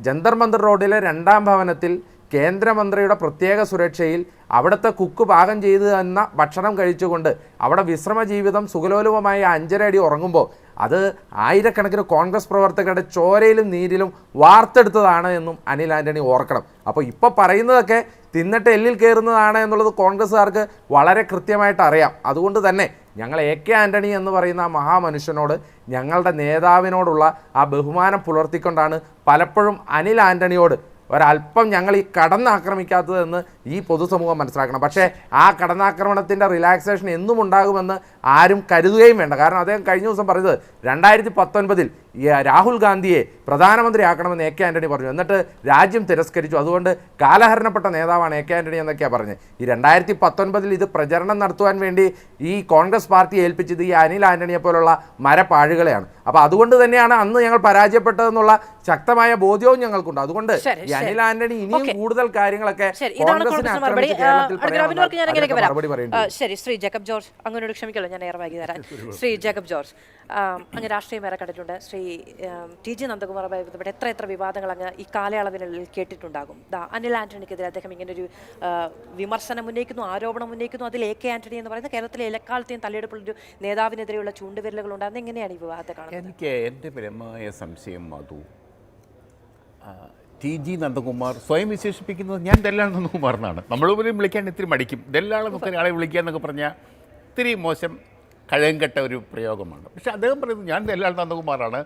Speaker 5: ജന്തർ മന്ദിർ റോഡിലെ 2ാം ഭവനത്തിൽ കേന്ദ്രമന്ത്രിയുടെ പ്രത്യേക സുരക്ഷയിൽ അവിടുത്തെ കുക്ക് പാകം ചെയ്തു തന്ന ഭക്ഷണം കഴിച്ചുകൊണ്ട് അവിടെ വിശ്രമ ജീവിതം സുഖലോലുപമായ 5.5 അടി ഉറങ്ങുമ്പോൾ അത് ആയിരക്കണക്കിന് കോൺഗ്രസ് പ്രവർത്തകരുടെ ചോരയിലും നീരിലും വാർത്തെടുത്തതാണ് എന്നും അനിൽ ആന്റണി ഓർക്കണം. അപ്പോൾ ഇപ്പോൾ പറയുന്നതൊക്കെ തിന്നിട്ട് എല്ലിൽ കയറുന്നതാണ് എന്നുള്ളത് കോൺഗ്രസ്സുകാർക്ക് വളരെ കൃത്യമായിട്ട് അറിയാം. അതുകൊണ്ട് തന്നെ ഞങ്ങൾ AK ആന്റണി എന്ന് പറയുന്ന ആ മഹാമനുഷ്യനോട്, ഞങ്ങളുടെ നേതാവിനോടുള്ള ആ ബഹുമാനം പുലർത്തിക്കൊണ്ടാണ് പലപ്പോഴും അനിൽ ആന്റണിയോട് ഒരല്പം ഞങ്ങൾ ഈ കടന്നാക്രമിക്കാത്തതെന്ന് ഈ പൊതുസമൂഹം മനസ്സിലാക്കണം. പക്ഷേ ആ കടന്നാക്രമണത്തിൻ്റെ റിലാക്സേഷൻ എന്നും ഉണ്ടാകുമെന്ന് ആരും കരുതുകയും വേണ്ട. കാരണം അദ്ദേഹം കഴിഞ്ഞ ദിവസം പറഞ്ഞത് 2019 രാഹുൽ ഗാന്ധിയെ പ്രധാനമന്ത്രിയാക്കണമെന്ന് എ കെ ആൻ്റണി പറഞ്ഞു, എന്നിട്ട് രാജ്യം തിരസ്കരിച്ചു, അതുകൊണ്ട് കാലഹരണപ്പെട്ട നേതാവാണ് എ കെ ആൻ്റണി എന്നൊക്കെയാണ് പറഞ്ഞത്. ഈ 2019 ഇത് പ്രചരണം നടത്തുവാൻ വേണ്ടി ഈ കോൺഗ്രസ് പാർട്ടി ഏൽപ്പിച്ചത് ഈ അനിൽ ആൻ്റണിയെ പോലുള്ള മരപ്പാഴുകളെയാണ്. അപ്പോൾ അതുകൊണ്ട് തന്നെയാണ് അന്ന് ഞങ്ങൾ പരാജയപ്പെട്ടതെന്നുള്ള ശക്തമായ ബോധ്യവും ഞങ്ങൾക്കുണ്ട്. അതുകൊണ്ട് ഈ അനിൽ ആൻ്റണി ഇനിയും കൂടുതൽ കാര്യങ്ങളൊക്കെ കോൺഗ്രസിനെ ആക്രമിച്ച് കേരളത്തിൽ മറുപടി പറയേണ്ടി.
Speaker 1: ശരി, ശ്രീ ജേക്കബ് ജോർജ്, അങ്ങനോട് ക്ഷമിക്കല്ലോ, ഞാൻ ഏറെ വൈകി തരാൻ. ശ്രീ ജേക്കബ് ജോർജ്, അങ്ങ് രാഷ്ട്രീയം ഏറെ കണ്ടിട്ടുണ്ട്. ശ്രീ ടി ജി നന്ദകുമാറുമായി ബന്ധപ്പെട്ട് എത്ര വിവാദങ്ങൾ അങ്ങ് ഈ കാലയളവിനുള്ളിൽ കേട്ടിട്ടുണ്ടാകും. അനിൽ ആന്റണിക്കെതിരെ അദ്ദേഹം ഇങ്ങനൊരു വിമർശനം ഉന്നയിക്കുന്നു, ആരോപണം ഉന്നയിക്കുന്നു. അതിൽ എ കെ ആന്റണി എന്ന് പറയുന്ന കേരളത്തിലെ എക്കാലത്തെയും തലയെടുപ്പുള്ളൊരു നേതാവിനെതിരെയുള്ള ചൂണ്ടുവിരലുകൾ ഉണ്ടാകുന്നത്. എങ്ങനെയാണ് ഈ വിവാദത്തെ കാണുന്നത്?
Speaker 6: എനിക്ക് എൻ്റെ പരമായ സംശയം മധു, ടി ജി നന്ദകുമാർ സ്വയം വിശേഷിപ്പിക്കുന്നത് ഞാൻ ദല്ലാൾ നന്ദകുമാർ എന്നാണ്. നമ്മൾ പോലും വിളിക്കാൻ ഇത്തിരി മടിക്കും. ദല്ലാളെന്നൊക്കെ ഒരാളെ വിളിക്കുക എന്നൊക്കെ പറഞ്ഞാൽ ഇത്തിരി മോശം കഴകെട്ട ഒരു പ്രയോഗമാണ്. പക്ഷെ അദ്ദേഹം പറയുന്നത് ഞാൻ ദല്ലാൾ നന്ദകുമാറാണ്,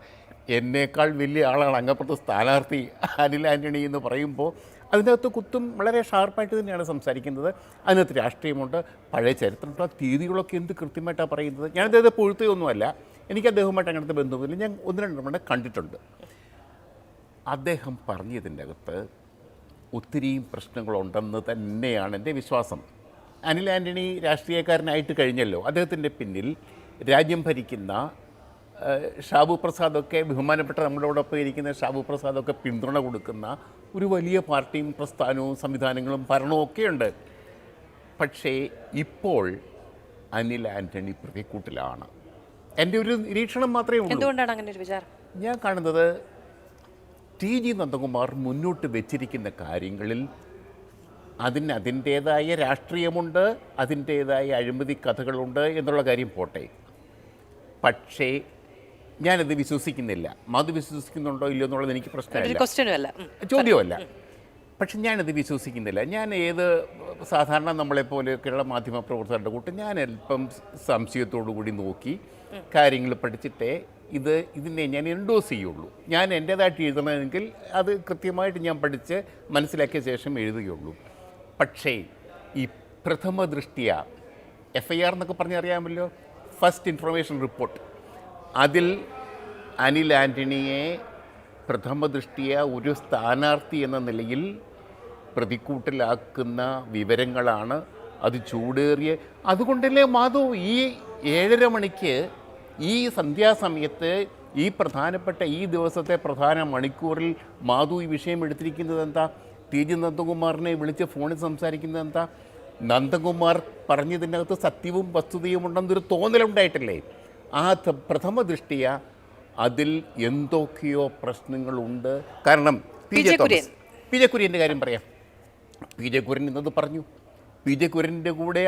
Speaker 6: എന്നേക്കാൾ വലിയ ആളാണ് അങ്ങപ്പുറത്ത് സ്ഥാനാർത്ഥി അനിൽ ആൻ്റണി എന്ന് പറയുമ്പോൾ അതിനകത്ത് കുത്തും വളരെ ഷാർപ്പായിട്ട് തന്നെയാണ് സംസാരിക്കുന്നത്. അതിനകത്ത് രാഷ്ട്രീയമുണ്ട്, പഴയ ചരിത്രമുണ്ട്, ആ തീയതികളൊക്കെ എന്ത് കൃത്യമായിട്ടാണ് പറയുന്നത്. ഞാൻ അദ്ദേഹത്തെ പൊഴുത്തുകയൊന്നുമല്ല, എനിക്ക് അദ്ദേഹവുമായിട്ട് അങ്ങനത്തെ ബന്ധവുമില്ല. ഞാൻ 1-2 തവണ കണ്ടിട്ടുണ്ട്. അദ്ദേഹം പറഞ്ഞതിൻ്റെ അകത്ത് ഒത്തിരിയും പ്രശ്നങ്ങളുണ്ടെന്ന് തന്നെയാണ് എൻ്റെ വിശ്വാസം. അനിൽ ആൻ്റണി രാഷ്ട്രീയക്കാരനായിട്ട് കഴിഞ്ഞല്ലോ, അദ്ദേഹത്തിൻ്റെ പിന്നിൽ രാജ്യം ഭരിക്കുന്ന ഷാബു പ്രസാദൊക്കെ, ബഹുമാനപ്പെട്ട നമ്മളോടൊപ്പം ഇരിക്കുന്ന ഷാബു പ്രസാദൊക്കെ പിന്തുണ കൊടുക്കുന്ന ഒരു വലിയ പാർട്ടിയും പ്രസ്ഥാനവും സംവിധാനങ്ങളും ഭരണവും ഒക്കെയുണ്ട്. പക്ഷേ ഇപ്പോൾ അനിൽ ആൻ്റണി പ്രതിക്കൂട്ടിലാണ്. എൻ്റെ ഒരു നിരീക്ഷണം മാത്രമേ ഉള്ളൂ.
Speaker 1: എന്തുകൊണ്ടാണ് അങ്ങനെ ഒരു വിചാരം?
Speaker 6: ഞാൻ കാണുന്നത് ടി ജി നന്ദകുമാർ മുന്നോട്ട് വെച്ചിരിക്കുന്ന കാര്യങ്ങളിൽ അതിൻ്റേതായ രാഷ്ട്രീയമുണ്ട്, അതിൻ്റേതായ അഴിമതി കഥകളുണ്ട് എന്നുള്ള കാര്യം പോട്ടെ. പക്ഷേ ഞാനത് വിശ്വസിക്കുന്നില്ല. മധു വിശ്വസിക്കുന്നുണ്ടോ ഇല്ലയോ എന്നുള്ളത് എനിക്ക് പ്രശ്നമല്ല, ചോദ്യമല്ല. പക്ഷെ ഞാനത് വിശ്വസിക്കുന്നില്ല. ഞാൻ സാധാരണ നമ്മളെപ്പോലെയൊക്കെയുള്ള മാധ്യമ പ്രവർത്തകരുടെ കൂട്ട് ഞാൻ അല്പം സംശയത്തോടു കൂടി നോക്കി കാര്യങ്ങൾ പഠിച്ചിട്ടേ ഇതിനെ ഞാൻ എൻഡോസ് ചെയ്യുള്ളൂ. ഞാൻ എൻ്റേതായിട്ട് എഴുതണമെങ്കിൽ അത് കൃത്യമായിട്ട് ഞാൻ പഠിച്ച് മനസ്സിലാക്കിയ ശേഷം എഴുതുകയുള്ളൂ. പക്ഷേ ഈ പ്രഥമ ദൃഷ്ടിയ FIR എന്നൊക്കെ പറഞ്ഞറിയാമല്ലോ, ഫസ്റ്റ് ഇൻഫർമേഷൻ റിപ്പോർട്ട്, അതിൽ അനിൽ ആൻ്റണിയെ പ്രഥമ ദൃഷ്ടിയ ഒരു സ്ഥാനാർത്ഥി എന്ന നിലയിൽ പ്രതിക്കൂട്ടിലാക്കുന്ന വിവരങ്ങളാണ്. അത് ചൂടേറിയ, അതുകൊണ്ടല്ലേ മാധു ഈ 7:30 മണിക്ക് ഈ സന്ധ്യാസമയത്ത് ഈ പ്രധാനപ്പെട്ട ഈ ദിവസത്തെ പ്രധാന മണിക്കൂറിൽ മാധു ഈ വിഷയം എടുത്തിരിക്കുന്നത് എന്താ? ടി ജി നന്ദകുമാറിനെ വിളിച്ച് ഫോണിൽ സംസാരിക്കുന്നത് എന്താ? നന്ദകുമാർ പറഞ്ഞതിൻ്റെ അകത്ത് സത്യവും വസ്തുതയും ഉണ്ടെന്നൊരു തോന്നലുണ്ടായിട്ടില്ലേ? ആ പ്രഥമ ദൃഷ്ടിയ അതിൽ എന്തൊക്കെയോ പ്രശ്നങ്ങളുണ്ട്. കാരണം പി ജെ കുര്യൻ്റെ കാര്യം പറയാം. പി ജെ കുര്യൻ ഇന്നത് പറഞ്ഞു. പി ജെ കുര്യൻ്റെ കൂടെ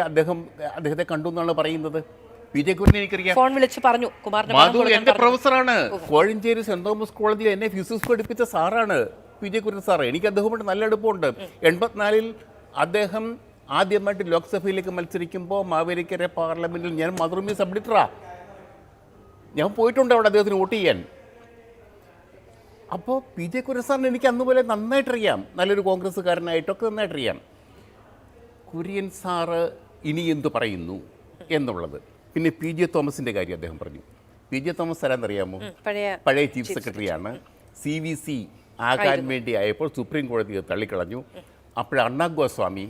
Speaker 6: അദ്ദേഹത്തെ കണ്ടു എന്നാണ് പറയുന്നത്. പി ജെ കുര്യൻ എനിക്കറിയാം,
Speaker 1: ഫോൺ വിളിച്ച് പറഞ്ഞു.
Speaker 6: മാധു എൻ്റെ പ്രൊഫസറാണ്, കോഴഞ്ചേരി സെൻറ് തോമസ് കോളേജിൽ എന്നെ ഫിസിക്സ് പഠിപ്പിച്ച സാറാണ് പി ജെ കുര്യൻ സാറ്. എനിക്ക് അദ്ദേഹമായിട്ട് നല്ല അടുപ്പമുണ്ട്. 84-ൽ അദ്ദേഹം ആദ്യമായിട്ട് ലോക്സഭയിലേക്ക് മത്സരിക്കുമ്പോൾ മാവേലിക്കര പാർലമെൻറ്റിൽ ഞാൻ മധുരമി സബ്ഡിറ്ററാ. ഞാൻ പോയിട്ടുണ്ട് അവിടെ അദ്ദേഹത്തിന് വോട്ട് ചെയ്യാൻ. അപ്പോൾ പി ജെ കുര്യൻ സാറിന് എനിക്ക് അന്നുപോലെ നന്നായിട്ടറിയാം, നല്ലൊരു കോൺഗ്രസ്സുകാരനായിട്ടൊക്കെ നന്നായിട്ടറിയാം. കുര്യൻ സാറ് ഇനി എന്തു പറയുന്നു എന്നുള്ളത്. പിന്നെ പി ജെ തോമസിൻ്റെ കാര്യം അദ്ദേഹം പറഞ്ഞു. പി ജെ തോമസ് ആരാന്നറിയാമോ? പഴയ ചീഫ് സെക്രട്ടറിയാണ്. CVC ആകാൻ വേണ്ടി ആയപ്പോൾ സുപ്രീം കോടതി തള്ളിക്കളഞ്ഞു. അപ്പോൾ അണ്ണാ ഗോസ്വാമി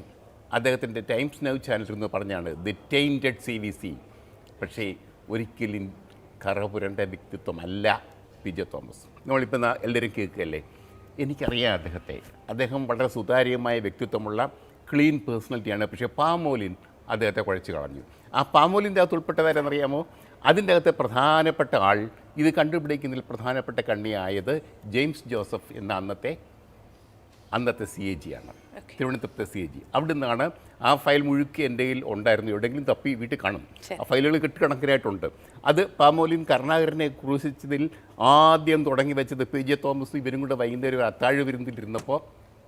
Speaker 6: അദ്ദേഹത്തിൻ്റെ ടൈംസ് നൗ ചാനലിൽ നിന്ന് പറഞ്ഞാണ് ദി ടൈൻറ്റഡ് CVC. പക്ഷേ ഒരിക്കലും കറപുരണ്ട വ്യക്തിത്വമല്ല പി ജെ തോമസ്. നമ്മളിപ്പോൾ എല്ലാവരും കേൾക്കുകയല്ലേ, എനിക്കറിയാം അദ്ദേഹത്തെ. അദ്ദേഹം വളരെ സുതാര്യമായ വ്യക്തിത്വമുള്ള ക്ലീൻ പേഴ്സണാലിറ്റിയാണ്. പക്ഷേ പാമോലിൻ അദ്ദേഹത്തെ കുഴച്ച് കളഞ്ഞു. ആ പാമോലിൻ്റെ അകത്ത് ഉൾപ്പെട്ടതാരെന്നറിയാമോ? അതിൻ്റെ അകത്തെ പ്രധാനപ്പെട്ട ആൾ, ഇത് കണ്ടുപിടിക്കുന്നതിൽ പ്രധാനപ്പെട്ട കണ്ണിയായത് ജെയിംസ് ജോസഫ് എന്ന അന്നത്തെ CAG ആണ്, തിരുവനന്തപുരത്തെ CAG. അവിടെ നിന്നാണ് ആ ഫയൽ മുഴുക്കി എൻ്റെ കയ്യിൽ ഉണ്ടായിരുന്നു. എവിടെയെങ്കിലും തപ്പി വീട്ടിൽ കാണും. ആ ഫയലുകൾ കെട്ടുകണക്കിനായിട്ടുണ്ട്. അത് പാമോലിൻ കരുണാകരനെ ക്രൂശിച്ചതിൽ ആദ്യം തുടങ്ങി വെച്ചത് പി ജെ തോമസ്. ഇവരും കൂടെ വൈകുന്നേരം ഒരു അത്താഴ് വിരുന്നിലിരുന്നപ്പോൾ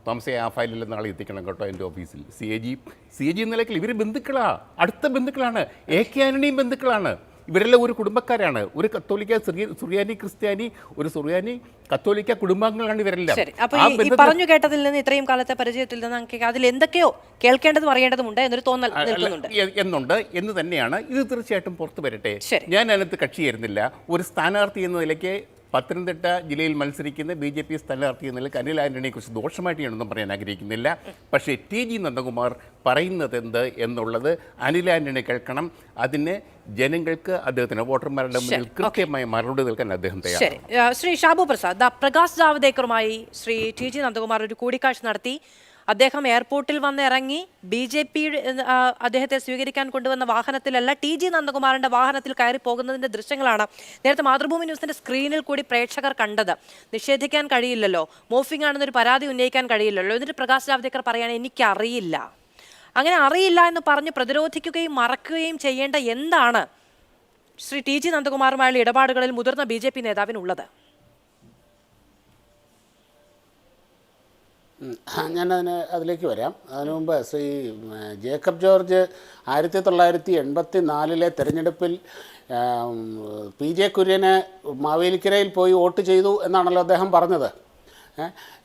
Speaker 6: തോമസെ ആ ഫയലിൽ നാളെ എത്തിക്കണം കേട്ടോ എൻ്റെ ഓഫീസിൽ. CAG നിലയ്ക്ക് ഇവർ ബന്ധുക്കളാണ്, അടുത്ത ബന്ധുക്കളാണ്. AK ആൻ്റണിയും ബന്ധുക്കളാണ്. ഇവരെല്ലാം ഒരു കുടുംബക്കാരാണ്. ഒരു കത്തോലിക്ക സുറിയാനി ക്രിസ്ത്യാനി, ഒരു സുറിയാനി കത്തോലിക്ക കുടുംബാംഗങ്ങളാണ് ഇവരെല്ലാം.
Speaker 1: ശരി, അപ്പൊ ഈ പറഞ്ഞു കേട്ടതിൽ നിന്ന്, ഇത്രയും കാലത്തെ പരിചയത്തിൽ നിന്ന് അതിൽ എന്തൊക്കെയോ കേൾക്കേണ്ടതും അറിയേണ്ടതുമുണ്ട് എന്നൊരു തോന്നൽ നിൽക്കുന്നുണ്ട്
Speaker 6: എന്ന് തന്നെയാണ്. ഇത് തീർച്ചയായിട്ടും പുറത്തു വരട്ടെ.
Speaker 1: ശരി.
Speaker 6: ഞാൻ അതിനകത്ത് കക്ഷിയായിരുന്നില്ല. ഒരു സ്ഥാനാർത്ഥി എന്ന നിലയ്ക്ക് പത്തനംതിട്ട ജില്ലയിൽ മത്സരിക്കുന്ന BJP സ്ഥാനാർത്ഥി എന്ന നിലയ്ക്ക് അനിൽ ആന്റണിയെക്കുറിച്ച് ദോഷമായിട്ട് ഞാനൊന്നും പറയാൻ ആഗ്രഹിക്കുന്നില്ല. പക്ഷേ TG നന്ദകുമാർ പറയുന്നത് എന്ത് എന്നുള്ളത് അനിൽ ആന്റണി കേൾക്കണം. അതിന് ജനങ്ങൾക്ക്, അദ്ദേഹത്തിന് വോട്ടർമാരുടെ മുന്നിൽ കൃത്യമായ മറുപടി നൽകാൻ അദ്ദേഹം തയ്യാറാണ്.
Speaker 1: ശരി, ശ്രീ ഷാബു പ്രസാദ്, പ്രകാശ് ജാവ്ദേക്കറുമായി ശ്രീ TG നന്ദകുമാർ ഒരു കൂടിക്കാഴ്ച നടത്തി. അദ്ദേഹം എയർപോർട്ടിൽ വന്ന് ഇറങ്ങി BJP അദ്ദേഹത്തെ സ്വീകരിക്കാൻ കൊണ്ടുവന്ന വാഹനത്തിലല്ല, TG നന്ദകുമാറിന്റെ വാഹനത്തിൽ കയറി പോകുന്നതിന്റെ ദൃശ്യങ്ങളാണ് നേരത്തെ മാതൃഭൂമി ന്യൂസിന്റെ സ്ക്രീനിൽ കൂടി പ്രേക്ഷകർ കണ്ടത്. നിഷേധിക്കാൻ കഴിയില്ലല്ലോ, മോഫിംഗ് ആണെന്നൊരു പരാതി ഉന്നയിക്കാൻ കഴിയില്ലല്ലോ. എന്നിട്ട് പ്രകാശ് ജാവ്ദേക്കർ പറയാണ് എനിക്കറിയില്ല. അങ്ങനെ അറിയില്ല എന്ന് പറഞ്ഞ് പ്രതിരോധിക്കുകയും മറക്കുകയും ചെയ്യേണ്ട എന്താണ് ശ്രീ TG നന്ദകുമാറുമായുള്ള ഇടപാടുകളിൽ മുതിർന്ന BJP നേതാവിനുള്ളത്?
Speaker 4: അതിലേക്ക് വരാം. അതിനു മുമ്പ് ശ്രീ ജേക്കബ് ജോർജ് 1984 തെരഞ്ഞെടുപ്പിൽ PJ കുര്യന് മാവേലിക്കരയിൽ പോയി വോട്ട് ചെയ്തു എന്നാണല്ലോ അദ്ദേഹം പറഞ്ഞത്.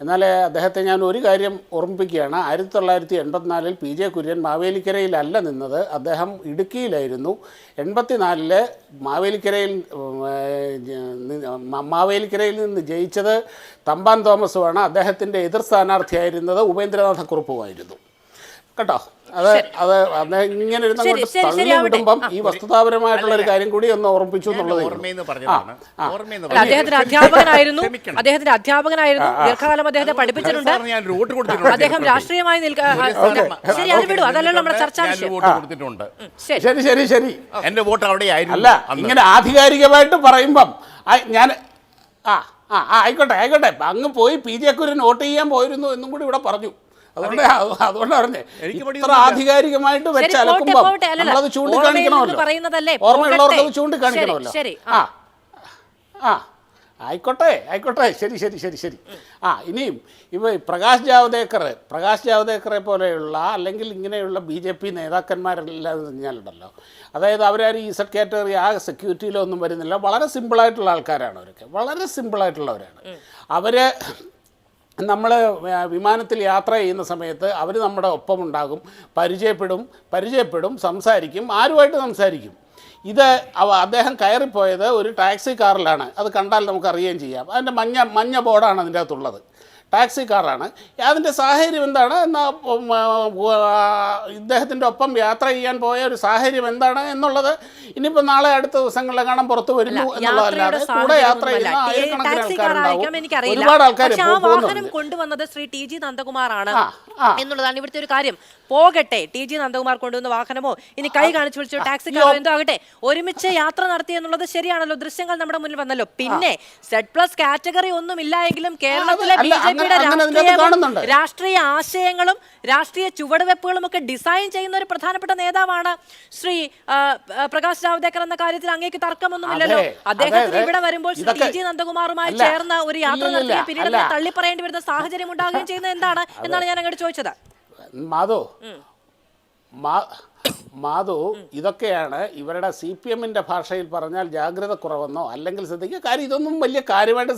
Speaker 4: എന്നാൽ അദ്ദേഹത്തെ ഞാൻ ഒരു കാര്യം ഓർമ്മിപ്പിക്കുകയാണ്. 1984 PJ കുര്യൻ മാവേലിക്കരയിലല്ല നിന്നത്, അദ്ദേഹം ഇടുക്കിയിലായിരുന്നു. 84 മാവേലിക്കരയിൽ നിന്ന് ജയിച്ചത് തമ്പാൻ തോമസുമാണ്. അദ്ദേഹത്തിൻ്റെ എതിർ സ്ഥാനാർത്ഥിയായിരുന്നത് ഉപേന്ദ്രനാഥക്കുറുപ്പുമായിരുന്നു കേട്ടോ. അത് ഇങ്ങനെ തള്ളി വിടുമ്പം ഈ വസ്തുതാപരമായിട്ടുള്ള ഒരു കാര്യം കൂടി ഒന്ന് ഓർമ്മിപ്പിച്ചു എന്നുള്ളത്.
Speaker 1: അദ്ദേഹത്തിന്റെ അധ്യാപകനായിരുന്നു, ദീർഘകാലം അദ്ദേഹത്തെ പഠിപ്പിച്ചിട്ടുണ്ട്. അദ്ദേഹം രാഷ്ട്രീയമായി ശരി, അത് വിടും, അതല്ലല്ലോ നമ്മുടെ ചർച്ചാ വിഷയം.
Speaker 4: ശരി ശരി ശരി,
Speaker 6: എന്റെ വോട്ട് അവിടെ
Speaker 4: അല്ല. ഇങ്ങനെ ആധികാരികമായിട്ട് പറയുമ്പം ഞാൻ ആയിക്കോട്ടെ അങ്ങ് പോയി PJ കുര്യൻ വോട്ട് ചെയ്യാൻ പോയിരുന്നു എന്നും കൂടി ഇവിടെ പറഞ്ഞു. അതുകൊണ്ട് പറഞ്ഞേ, ഇത്ര ആധികാരികമായിട്ട് വെച്ചലക്കുമ്പോ നമ്മളത് ചൂണ്ടിക്കാണിക്കണമല്ലോ. ഓർമ്മയുള്ളവർക്ക് അത് ചൂണ്ടിക്കാണിക്കണമല്ലോ. ആയിക്കോട്ടെ ശരി. ഇനിയും പ്രകാശ് ജാവ്ദേക്കറെ പോലെയുള്ള അല്ലെങ്കിൽ ഇങ്ങനെയുള്ള BJP നേതാക്കന്മാരെല്ലാം പറഞ്ഞാലുണ്ടല്ലോ, അതായത് അവരാരും ഈ കാറ്റഗറി സെക്യൂരിറ്റിയിലോ ഒന്നും വരുന്നില്ല. വളരെ സിമ്പിളായിട്ടുള്ള ആൾക്കാരാണ് അവരൊക്കെ, വളരെ സിമ്പിളായിട്ടുള്ളവരാണ് അവർ. നമ്മൾ വിമാനത്തിൽ യാത്ര ചെയ്യുന്ന സമയത്ത് അവർ നമ്മുടെ ഒപ്പമുണ്ടാകും, പരിചയപ്പെടും, സംസാരിക്കും, ആരുമായിട്ട് സംസാരിക്കും. അദ്ദേഹം കയറിപ്പോയത് ഒരു ടാക്സി കാറിലാണ്. അത് കണ്ടാൽ നമുക്കറിയുകയും ചെയ്യാം. അതിൻ്റെ മഞ്ഞ ബോർഡാണ് അതിൻ്റെ അകത്തുള്ളത്. ടാക്സി കാറാണ്. അതിൻ്റെ സാഹചര്യം എന്താണ് എന്നാൽ ഇദ്ദേഹത്തിൻ്റെ ഒപ്പം യാത്ര ചെയ്യാൻ പോയ ഒരു സാഹചര്യം എന്താണ് എന്നുള്ളത് ഇനിയിപ്പോൾ നാളെ അടുത്ത ദിവസങ്ങളിൽ കാണാൻ പുറത്തു വരുന്നു എന്നുള്ളതല്ലാതെ കൂടെ യാത്ര ചെയ്യുന്ന ആയിരക്കണക്കിന് ആൾക്കാരുണ്ടാവും. ഒരുപാട് ആൾക്കാർ
Speaker 1: കൊണ്ടുവന്നത് ശ്രീ TG നന്ദകുമാറാണ് എന്നുള്ളതാണ് ഇവിടുത്തെ ഒരു കാര്യം. പോകട്ടെ, TG നന്ദകുമാർ കൊണ്ടുവന്ന വാഹനമോ ഇനി കൈ കാണിച്ചു വിളിച്ചോ ടാക്സിക്കാരോ എന്തോ ആകട്ടെ, ഒരുമിച്ച് യാത്ര നടത്തി എന്നുള്ളത് ശരിയാണല്ലോ. ദൃശ്യങ്ങൾ നമ്മുടെ മുന്നിൽ വന്നല്ലോ. പിന്നെ Z+ കാറ്റഗറി ഒന്നും ഇല്ല എങ്കിലും കേരളത്തിലെ BJPയുടെ രാഷ്ട്രീയ ആശയങ്ങളും രാഷ്ട്രീയ ചുവടുവെപ്പുകളും ഒക്കെ ഡിസൈൻ ചെയ്യുന്ന ഒരു പ്രധാനപ്പെട്ട നേതാവാണ് ശ്രീ പ്രകാശ് ജാവ്ദേക്കർ എന്ന കാര്യത്തിൽ അങ്ങേക്ക് തർക്കമൊന്നുമില്ലല്ലോ. അദ്ദേഹത്തിന് ഇവിടെ വരുമ്പോൾ ശ്രീ TG നന്ദകുമാറുമായി ചേർന്ന് ഒരു യാത്ര നടത്തി പിന്നീട് തള്ളി പറയേണ്ടി വരുന്ന സാഹചര്യം ഉണ്ടാകുകയും ചെയ്യുന്നത് എന്താണ് എന്നാണ് ഞാൻ അങ്ങോട്ട് ചോദിച്ചത്.
Speaker 4: മാധു, ഇതൊക്കെയാണ് ഇവരുടെ CPMന്റെ ഭാഷയിൽ പറഞ്ഞാൽ ജാഗ്രത കുറവെന്നോ അല്ലെങ്കിൽ ശ്രദ്ധിക്കുക. കാര്യം ഇതൊന്നും വലിയ കാര്യമായിട്ട്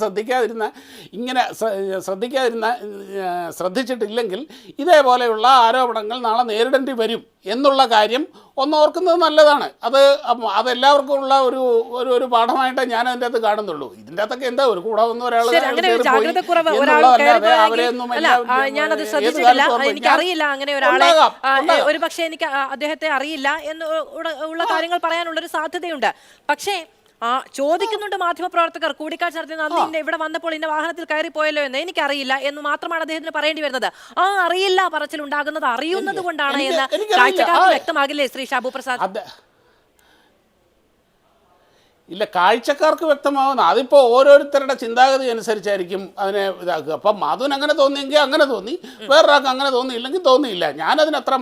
Speaker 4: ശ്രദ്ധിച്ചിട്ടില്ലെങ്കിൽ ഇതേപോലെയുള്ള ആരോപണങ്ങൾ നാളെ നേരിടേണ്ടി വരും എന്നുള്ള കാര്യം ഒന്ന് ഓർക്കുന്നത് നല്ലതാണ്. അതെല്ലാവർക്കും ഉള്ള ഒരു പാഠമായിട്ട് ഞാൻ അതിൻ്റെ അകത്ത് കാണുന്നുള്ളൂ. ഇതിൻ്റെ അകത്തൊക്കെ എന്താ ഒരു കൂടെ വന്ന
Speaker 1: എനിക്കറിയില്ല അങ്ങനെ ഒരാളെ, ഒരു പക്ഷേ എനിക്ക് അദ്ദേഹത്തെ അറിയില്ല എന്നുള്ള കാര്യങ്ങൾ പറയാനുള്ളൊരു സാധ്യതയുണ്ട്. പക്ഷേ ചോദിക്കുന്നുണ്ട് മാധ്യമപ്രവർത്തകർ, കൂടിക്കാഴ്ച നടത്തുന്ന അന്ന് ഇവിടെ വന്നപ്പോൾ ഇന്ന വാഹനത്തിൽ കയറി പോയല്ലോ എന്ന് എനിക്കറിയില്ല എന്ന് മാത്രമാണ് അദ്ദേഹത്തിന് പറയേണ്ടി വരുന്നത്. അറിയില്ല പറച്ചിൽ ഉണ്ടാകുന്നത് അറിയുന്നത് കൊണ്ടാണ് എന്ന് കാഴ്ചക്കാർക്ക് വ്യക്തമാകില്ലേ ശ്രീ ഷാബു പ്രസാദ്?
Speaker 4: ഇല്ല, കാഴ്ചക്കാർക്ക് വ്യക്തമാകുന്ന അതിപ്പോൾ ഓരോരുത്തരുടെ ചിന്താഗതി അനുസരിച്ചായിരിക്കും അതിനെ ഇതാക്കുക. അപ്പം മാധവന് അങ്ങനെ തോന്നിയെങ്കിൽ അങ്ങനെ തോന്നി, വേറൊരാൾക്ക് അങ്ങനെ തോന്നിയില്ലെങ്കിൽ തോന്നിയില്ല. ഞാനതിനത്ര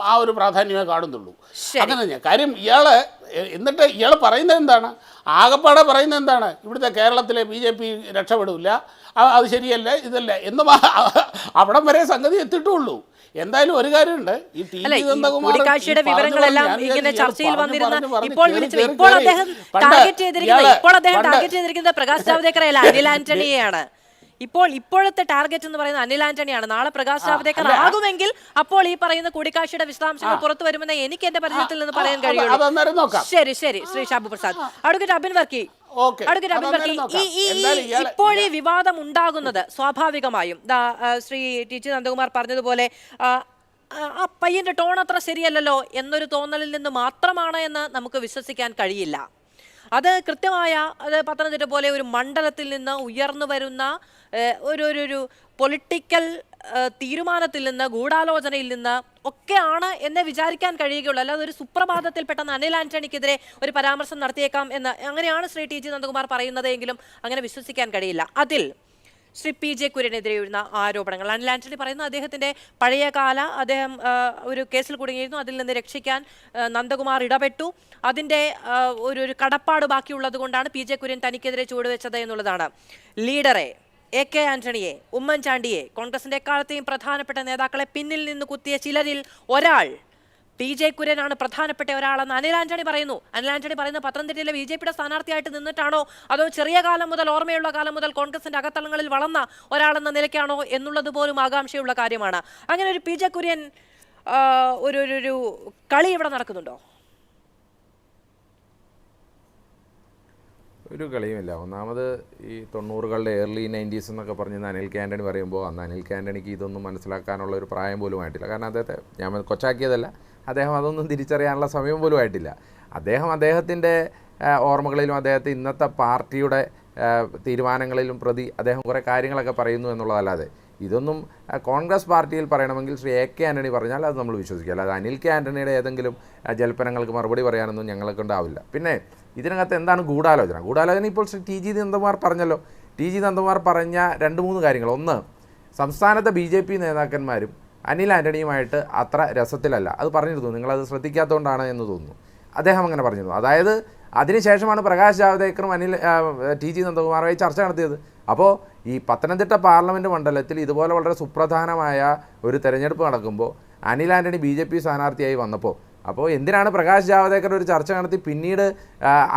Speaker 4: ആ ഒരു പ്രാധാന്യമേ കാണുന്നുള്ളൂ. അങ്ങനെ തന്നെ കാര്യം. എന്നിട്ട് ഇയാൾ പറയുന്നത് എന്താണ്? ആകപ്പാടെ പറയുന്നത് എന്താണ്? ഇവിടുത്തെ കേരളത്തിലെ BJP രക്ഷപ്പെടില്ല, അത് ശരിയല്ല, ഇതല്ല എന്ന് അവിടം വരെ സംഗതി എത്തിയിട്ടുള്ളൂ. എന്തായാലും ഒരു കാര്യമുണ്ട്, ഈ ടി
Speaker 1: അല്ല,
Speaker 4: ജി
Speaker 1: ഈ
Speaker 4: നന്ദകുമാർ
Speaker 1: കൂടിക്കാഴ്ചയുടെ
Speaker 4: ഈ പറഞ്ഞു
Speaker 1: വിവരങ്ങളെല്ലാം
Speaker 4: പറഞ്ഞ് ഞാൻ
Speaker 1: ഇങ്ങനെ
Speaker 4: വിചാരിച്ചു
Speaker 1: ചർച്ചയിൽ
Speaker 4: പറഞ്ഞു
Speaker 1: വന്നിരുന്ന
Speaker 4: പറഞ്ഞ്
Speaker 1: ഇപ്പോൾ
Speaker 4: കേറി
Speaker 1: വിളിച്ചു
Speaker 4: കേറി
Speaker 1: ഇപ്പോൾ
Speaker 4: കേറി.
Speaker 1: അദ്ദേഹം
Speaker 4: പണ്ട്
Speaker 1: ടാർഗറ്റ് ചെയ്തിരിക്കുന്നത്
Speaker 4: ഇയാള്
Speaker 1: ഇപ്പോൾ അദ്ദേഹം
Speaker 4: പണ്ട്
Speaker 1: ടാർഗറ്റ് ചെയ്തിരിക്കുന്നത് പ്രകാശ് ജാവ്ദേക്കറെ അല്ല, അനിൽ ആന്റണിയെയാണ്. ഇപ്പോഴത്തെ ടാർഗറ്റ് എന്ന് പറയുന്നത് അനിൽ ആന്റണിയാണ്. നാളെ പ്രകാശ് ജാവ്ദേക്കർ ആകുമെങ്കിൽ അപ്പോൾ ഈ പറയുന്ന കൂടിക്കാഴ്ചയുടെ വിശദാംശങ്ങൾ പുറത്തു വരുമെന്ന് എനിക്ക് എന്റെ പരിചയത്തിൽ നിന്ന് പറയാൻ കഴിയുള്ളൂ.
Speaker 4: അതന്നേരം നോക്കാം.
Speaker 1: ശരി ശരി Shri Shabu Prasad. Advocate Abin Varkey,
Speaker 4: okay,
Speaker 1: advocate Abin Varkey, ഇപ്പോഴീ വിവാദം ഉണ്ടാകുന്നത് സ്വാഭാവികമായും ശ്രീ ടി ജി നന്ദകുമാർ പറഞ്ഞതുപോലെ ആ പയ്യന്റെ ടോൺ അത്ര ശരിയല്ലല്ലോ എന്നൊരു തോന്നലിൽ നിന്ന് മാത്രമാണ് എന്ന് നമുക്ക് വിശ്വസിക്കാൻ കഴിയില്ല. അത് കൃത്യമായ പത്തനംതിട്ട പോലെ ഒരു മണ്ഡലത്തിൽ നിന്ന് ഉയർന്നു വരുന്ന ഒരു പൊളിറ്റിക്കൽ തീരുമാനത്തിൽ നിന്ന്, ഗൂഢാലോചനയിൽ നിന്ന് ഒക്കെയാണ് എന്നെ വിചാരിക്കാൻ കഴിയുകയുള്ളൂ. അല്ലാതെ ഒരു സുപ്രഭാതത്തിൽ പെട്ടെന്ന് അനിൽ ആന്റണിക്കെതിരെ ഒരു പരാമർശം നടത്തിയേക്കാം എന്ന് അങ്ങനെയാണ് ശ്രീ ടി ജി നന്ദകുമാർ പറയുന്നത് എങ്കിലും അങ്ങനെ വിശ്വസിക്കാൻ കഴിയില്ല. അതിൽ ശ്രീ പി ജെ കുര്യനെതിരെ വരുന്ന ആരോപണങ്ങൾ, അനിൽ ആന്റണി പറയുന്ന അദ്ദേഹത്തിന്റെ പഴയകാല അദ്ദേഹം ഒരു കേസിൽ കുടുങ്ങിയിരുന്നു, അതിൽ നിന്ന് രക്ഷിക്കാൻ നന്ദകുമാർ ഇടപെട്ടു, അതിന്റെ ഒരു കടപ്പാട് ബാക്കിയുള്ളത് കൊണ്ടാണ് പി ജെ കുര്യൻ തനിക്കെതിരെ ചുവടുവെച്ചത് എന്നുള്ളതാണ്. ലീഡറെ AK ആന്റണിയെ, ഉമ്മൻചാണ്ടിയെ, കോൺഗ്രസിന്റെ എക്കാലത്തെയും പ്രധാനപ്പെട്ട നേതാക്കളെ പിന്നിൽ നിന്ന് കുത്തിയ ചിലരിൽ ഒരാൾ പി ജെ കുര്യനാണ് പ്രധാനപ്പെട്ട ഒരാളെന്ന് അനിൽ ആന്റണി പറയുന്നു. അനിൽ ആന്റണി പറയുന്നത് പത്തനംതിട്ടയിലെ BJP സ്ഥാനാർത്ഥിയായിട്ട് നിന്നിട്ടാണോ അതോ ചെറിയ കാലം മുതൽ, ഓർമ്മയുള്ള കാലം മുതൽ കോൺഗ്രസിന്റെ അകത്തളങ്ങളിൽ വളർന്ന ഒരാളെന്ന നിലയ്ക്കാണോ എന്നുള്ളത് പോലും ആകാംക്ഷയുള്ള കാര്യമാണ്. അങ്ങനെ ഒരു പി ജെ കുര്യൻ ഒരു കളി ഇവിടെ നടക്കുന്നുണ്ടോ?
Speaker 5: ഒരു കളിയുമില്ല. ഒന്നാമത് ഈ 90കളുടെ early 90s എന്നൊക്കെ പറഞ്ഞ് അനിൽ കെ ആൻ്റണി പറയുമ്പോൾ അന്ന് അനിൽ കെ ആൻ്റണിക്ക് ഇതൊന്നും മനസ്സിലാക്കാനുള്ള ഒരു പ്രായം പോലും ആയിട്ടില്ല. കാരണം അദ്ദേഹത്തെ ഞാൻ കൊച്ചാക്കിയതല്ല, അദ്ദേഹം അതൊന്നും തിരിച്ചറിയാനുള്ള സമയം പോലും ആയിട്ടില്ല. അദ്ദേഹത്തിൻ്റെ ഓർമ്മകളിലും അദ്ദേഹത്തെ ഇന്നത്തെ പാർട്ടിയുടെ തീരുമാനങ്ങളിലും പ്രതി അദ്ദേഹം കുറേ കാര്യങ്ങളൊക്കെ പറയുന്നു എന്നുള്ളതല്ലാതെ ഇതൊന്നും കോൺഗ്രസ് പാർട്ടിയിൽ പറയണമെങ്കിൽ ശ്രീ AK ആൻ്റണി പറഞ്ഞാൽ അത് നമ്മൾ വിശ്വസിക്കുക. അല്ലാതെ അനിൽ കെ ആൻ്റണിയുടെ ഏതെങ്കിലും ജൽപ്പനങ്ങൾക്ക് മറുപടി പറയാനൊന്നും ഞങ്ങളെ കൊണ്ടാവില്ല. പിന്നെ ഇതിനകത്ത് എന്താണ് ഗൂഢാലോചന ഇപ്പോൾ ശ്രീ ടി ജി നന്ദകുമാർ പറഞ്ഞല്ലോ. ടി ജി നന്ദകുമാർ പറഞ്ഞ 2-3 കാര്യങ്ങൾ. ഒന്ന്, സംസ്ഥാനത്തെ BJP നേതാക്കന്മാരും അനിൽ ആൻ്റണിയുമായിട്ട് അത്ര രസത്തിലല്ല. അത് പറഞ്ഞിരുന്നു, നിങ്ങളത് ശ്രദ്ധിക്കാത്തതുകൊണ്ടാണ് എന്ന് തോന്നുന്നു. അദ്ദേഹം അങ്ങനെ പറഞ്ഞിരുന്നു. അതായത് അതിനുശേഷമാണ് പ്രകാശ് ജാവ്ദേക്കറും ടി ജി നന്ദകുമാറുമായി ചർച്ച നടത്തിയത്. അപ്പോൾ ഈ പത്തനംതിട്ട പാർലമെൻറ്റ് മണ്ഡലത്തിൽ ഇതുപോലെ വളരെ സുപ്രധാനമായ ഒരു തെരഞ്ഞെടുപ്പ് നടക്കുമ്പോൾ അനിൽ ആൻ്റണി BJP സ്ഥാനാർത്ഥിയായി വന്നപ്പോൾ അപ്പോൾ എന്തിനാണ് പ്രകാശ് ജാവ്ദേക്കർ ഒരു ചർച്ച നടത്തി പിന്നീട്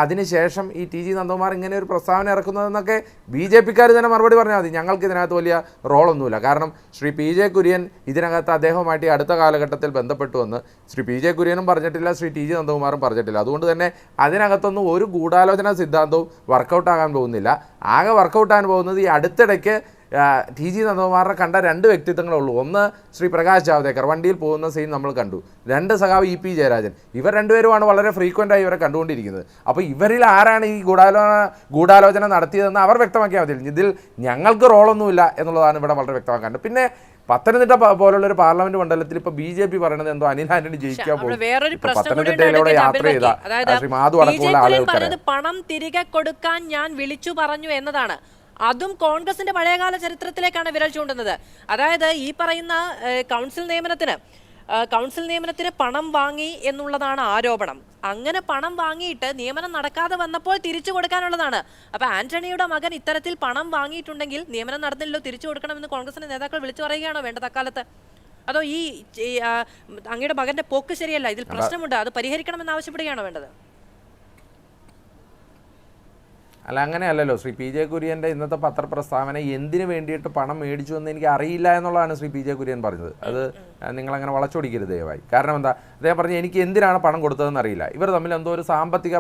Speaker 5: അതിനുശേഷം ഈ ടി ജി നന്ദകുമാർ ഇങ്ങനെ ഒരു പ്രസ്താവന ഇറക്കുന്നതെന്നൊക്കെ BJPക്കാർ തന്നെ മറുപടി പറഞ്ഞാൽ മതി. ഞങ്ങൾക്ക് ഇതിനകത്ത് വലിയ റോളൊന്നുമില്ല. കാരണം ശ്രീ പി ജെ കുര്യൻ ഇതിനകത്ത് അദ്ദേഹവുമായിട്ട് അടുത്ത കാലഘട്ടത്തിൽ ബന്ധപ്പെട്ടുവെന്ന് ശ്രീ പി ജെ കുര്യനും പറഞ്ഞിട്ടില്ല, ശ്രീ ടി ജി നന്ദകുമാറും പറഞ്ഞിട്ടില്ല. അതുകൊണ്ട് തന്നെ അതിനകത്തൊന്നും ഒരു ഗൂഢാലോചന സിദ്ധാന്തവും വർക്കൗട്ടാകാൻ പോകുന്നില്ല. ആകെ വർക്കൗട്ടാകാൻ പോകുന്നത് ഈ അടുത്തിടയ്ക്ക് ടി ജി നന്ദകുമാറിനെ കണ്ട 2 വ്യക്തിത്വങ്ങളേ ഉള്ളൂ. ഒന്ന് ശ്രീ പ്രകാശ് ജാവ്ദേക്കർ വണ്ടിയിൽ പോകുന്ന സീൻ നമ്മൾ കണ്ടു. 2 സഖാവ് EP ജയരാജൻ. ഇവർ രണ്ടുപേരുമാണ് വളരെ ഫ്രീക്വൻ്റായി ഇവരെ കണ്ടുകൊണ്ടിരിക്കുന്നത്. അപ്പോൾ ഇവരിൽ ആരാണ് ഈ ഗൂഢാലോചന നടത്തിയതെന്ന് അവർ വ്യക്തമാക്കിയാൽ മതി. ഇതിൽ ഞങ്ങൾക്ക് റോളൊന്നുമില്ല എന്നുള്ളതാണ് ഇവിടെ വളരെ വ്യക്തമാക്കേണ്ടത്. പിന്നെ പത്തനംതിട്ട പോലുള്ള ഒരു പാർലമെന്റ് മണ്ഡലത്തിൽ ഇപ്പോൾ BJP പറയുന്നത് എന്തോ അനിൽ ആൻ്റണി ജയിക്കാൻ പോകും. പത്തനംതിട്ടയിലൂടെ യാത്ര ചെയ്ത ശ്രീ മാധു അടക്കമുള്ള ആളുകൾക്ക്
Speaker 1: പണം തിരികെ കൊടുക്കാൻ ഞാൻ വിളിച്ചു പറഞ്ഞു എന്നതാണ്. അതും കോൺഗ്രസിന്റെ പഴയകാല ചരിത്രത്തിലേക്കാണ് വിരൽ ചൂണ്ടുന്നത്. അതായത് ഈ പറയുന്ന കൗൺസിൽ നിയമനത്തിന് പണം വാങ്ങി എന്നുള്ളതാണ് ആരോപണം. അങ്ങനെ പണം വാങ്ങിയിട്ട് നിയമനം നടക്കാതെ വന്നപ്പോൾ തിരിച്ചു കൊടുക്കാനുള്ളതാണ്. അപ്പൊ ആന്റണിയുടെ മകൻ ഇത്തരത്തിൽ പണം വാങ്ങിയിട്ടുണ്ടെങ്കിൽ നിയമനം നടന്നില്ലല്ലോ, തിരിച്ചു കൊടുക്കണമെന്ന് കോൺഗ്രസിന്റെ നേതാക്കൾ വിളിച്ചു പറയുകയാണോ വേണ്ടത് അക്കാലത്ത്? അതോ ഈ അങ്ങയുടെ മകന്റെ പോക്ക് ശരിയല്ല, ഇതിൽ പ്രശ്നമുണ്ട്, അത് പരിഹരിക്കണമെന്ന് ആവശ്യപ്പെടുകയാണോ വേണ്ടത്?
Speaker 5: അല്ല, അങ്ങനെയല്ലല്ലോ. ശ്രീ പി ജെ കുര്യൻ്റെ ഇന്നത്തെ പത്രപ്രസ്താവന എന്തിനു വേണ്ടിയിട്ട് പണം മേടിച്ചു എന്ന് എനിക്ക് അറിയില്ല എന്നുള്ളതാണ് ശ്രീ പി ജെ കുര്യൻ പറഞ്ഞത്. അത് നിങ്ങളങ്ങനെ വളച്ചൊടിക്കരുത് ദയവായി. കാരണം എന്താ, അദ്ദേഹം പറഞ്ഞു എനിക്ക് എന്തിനാണ് പണം കൊടുത്തതെന്ന് അറിയില്ല. ഇവർ തമ്മിൽ എന്തോ ഒരു സാമ്പത്തിക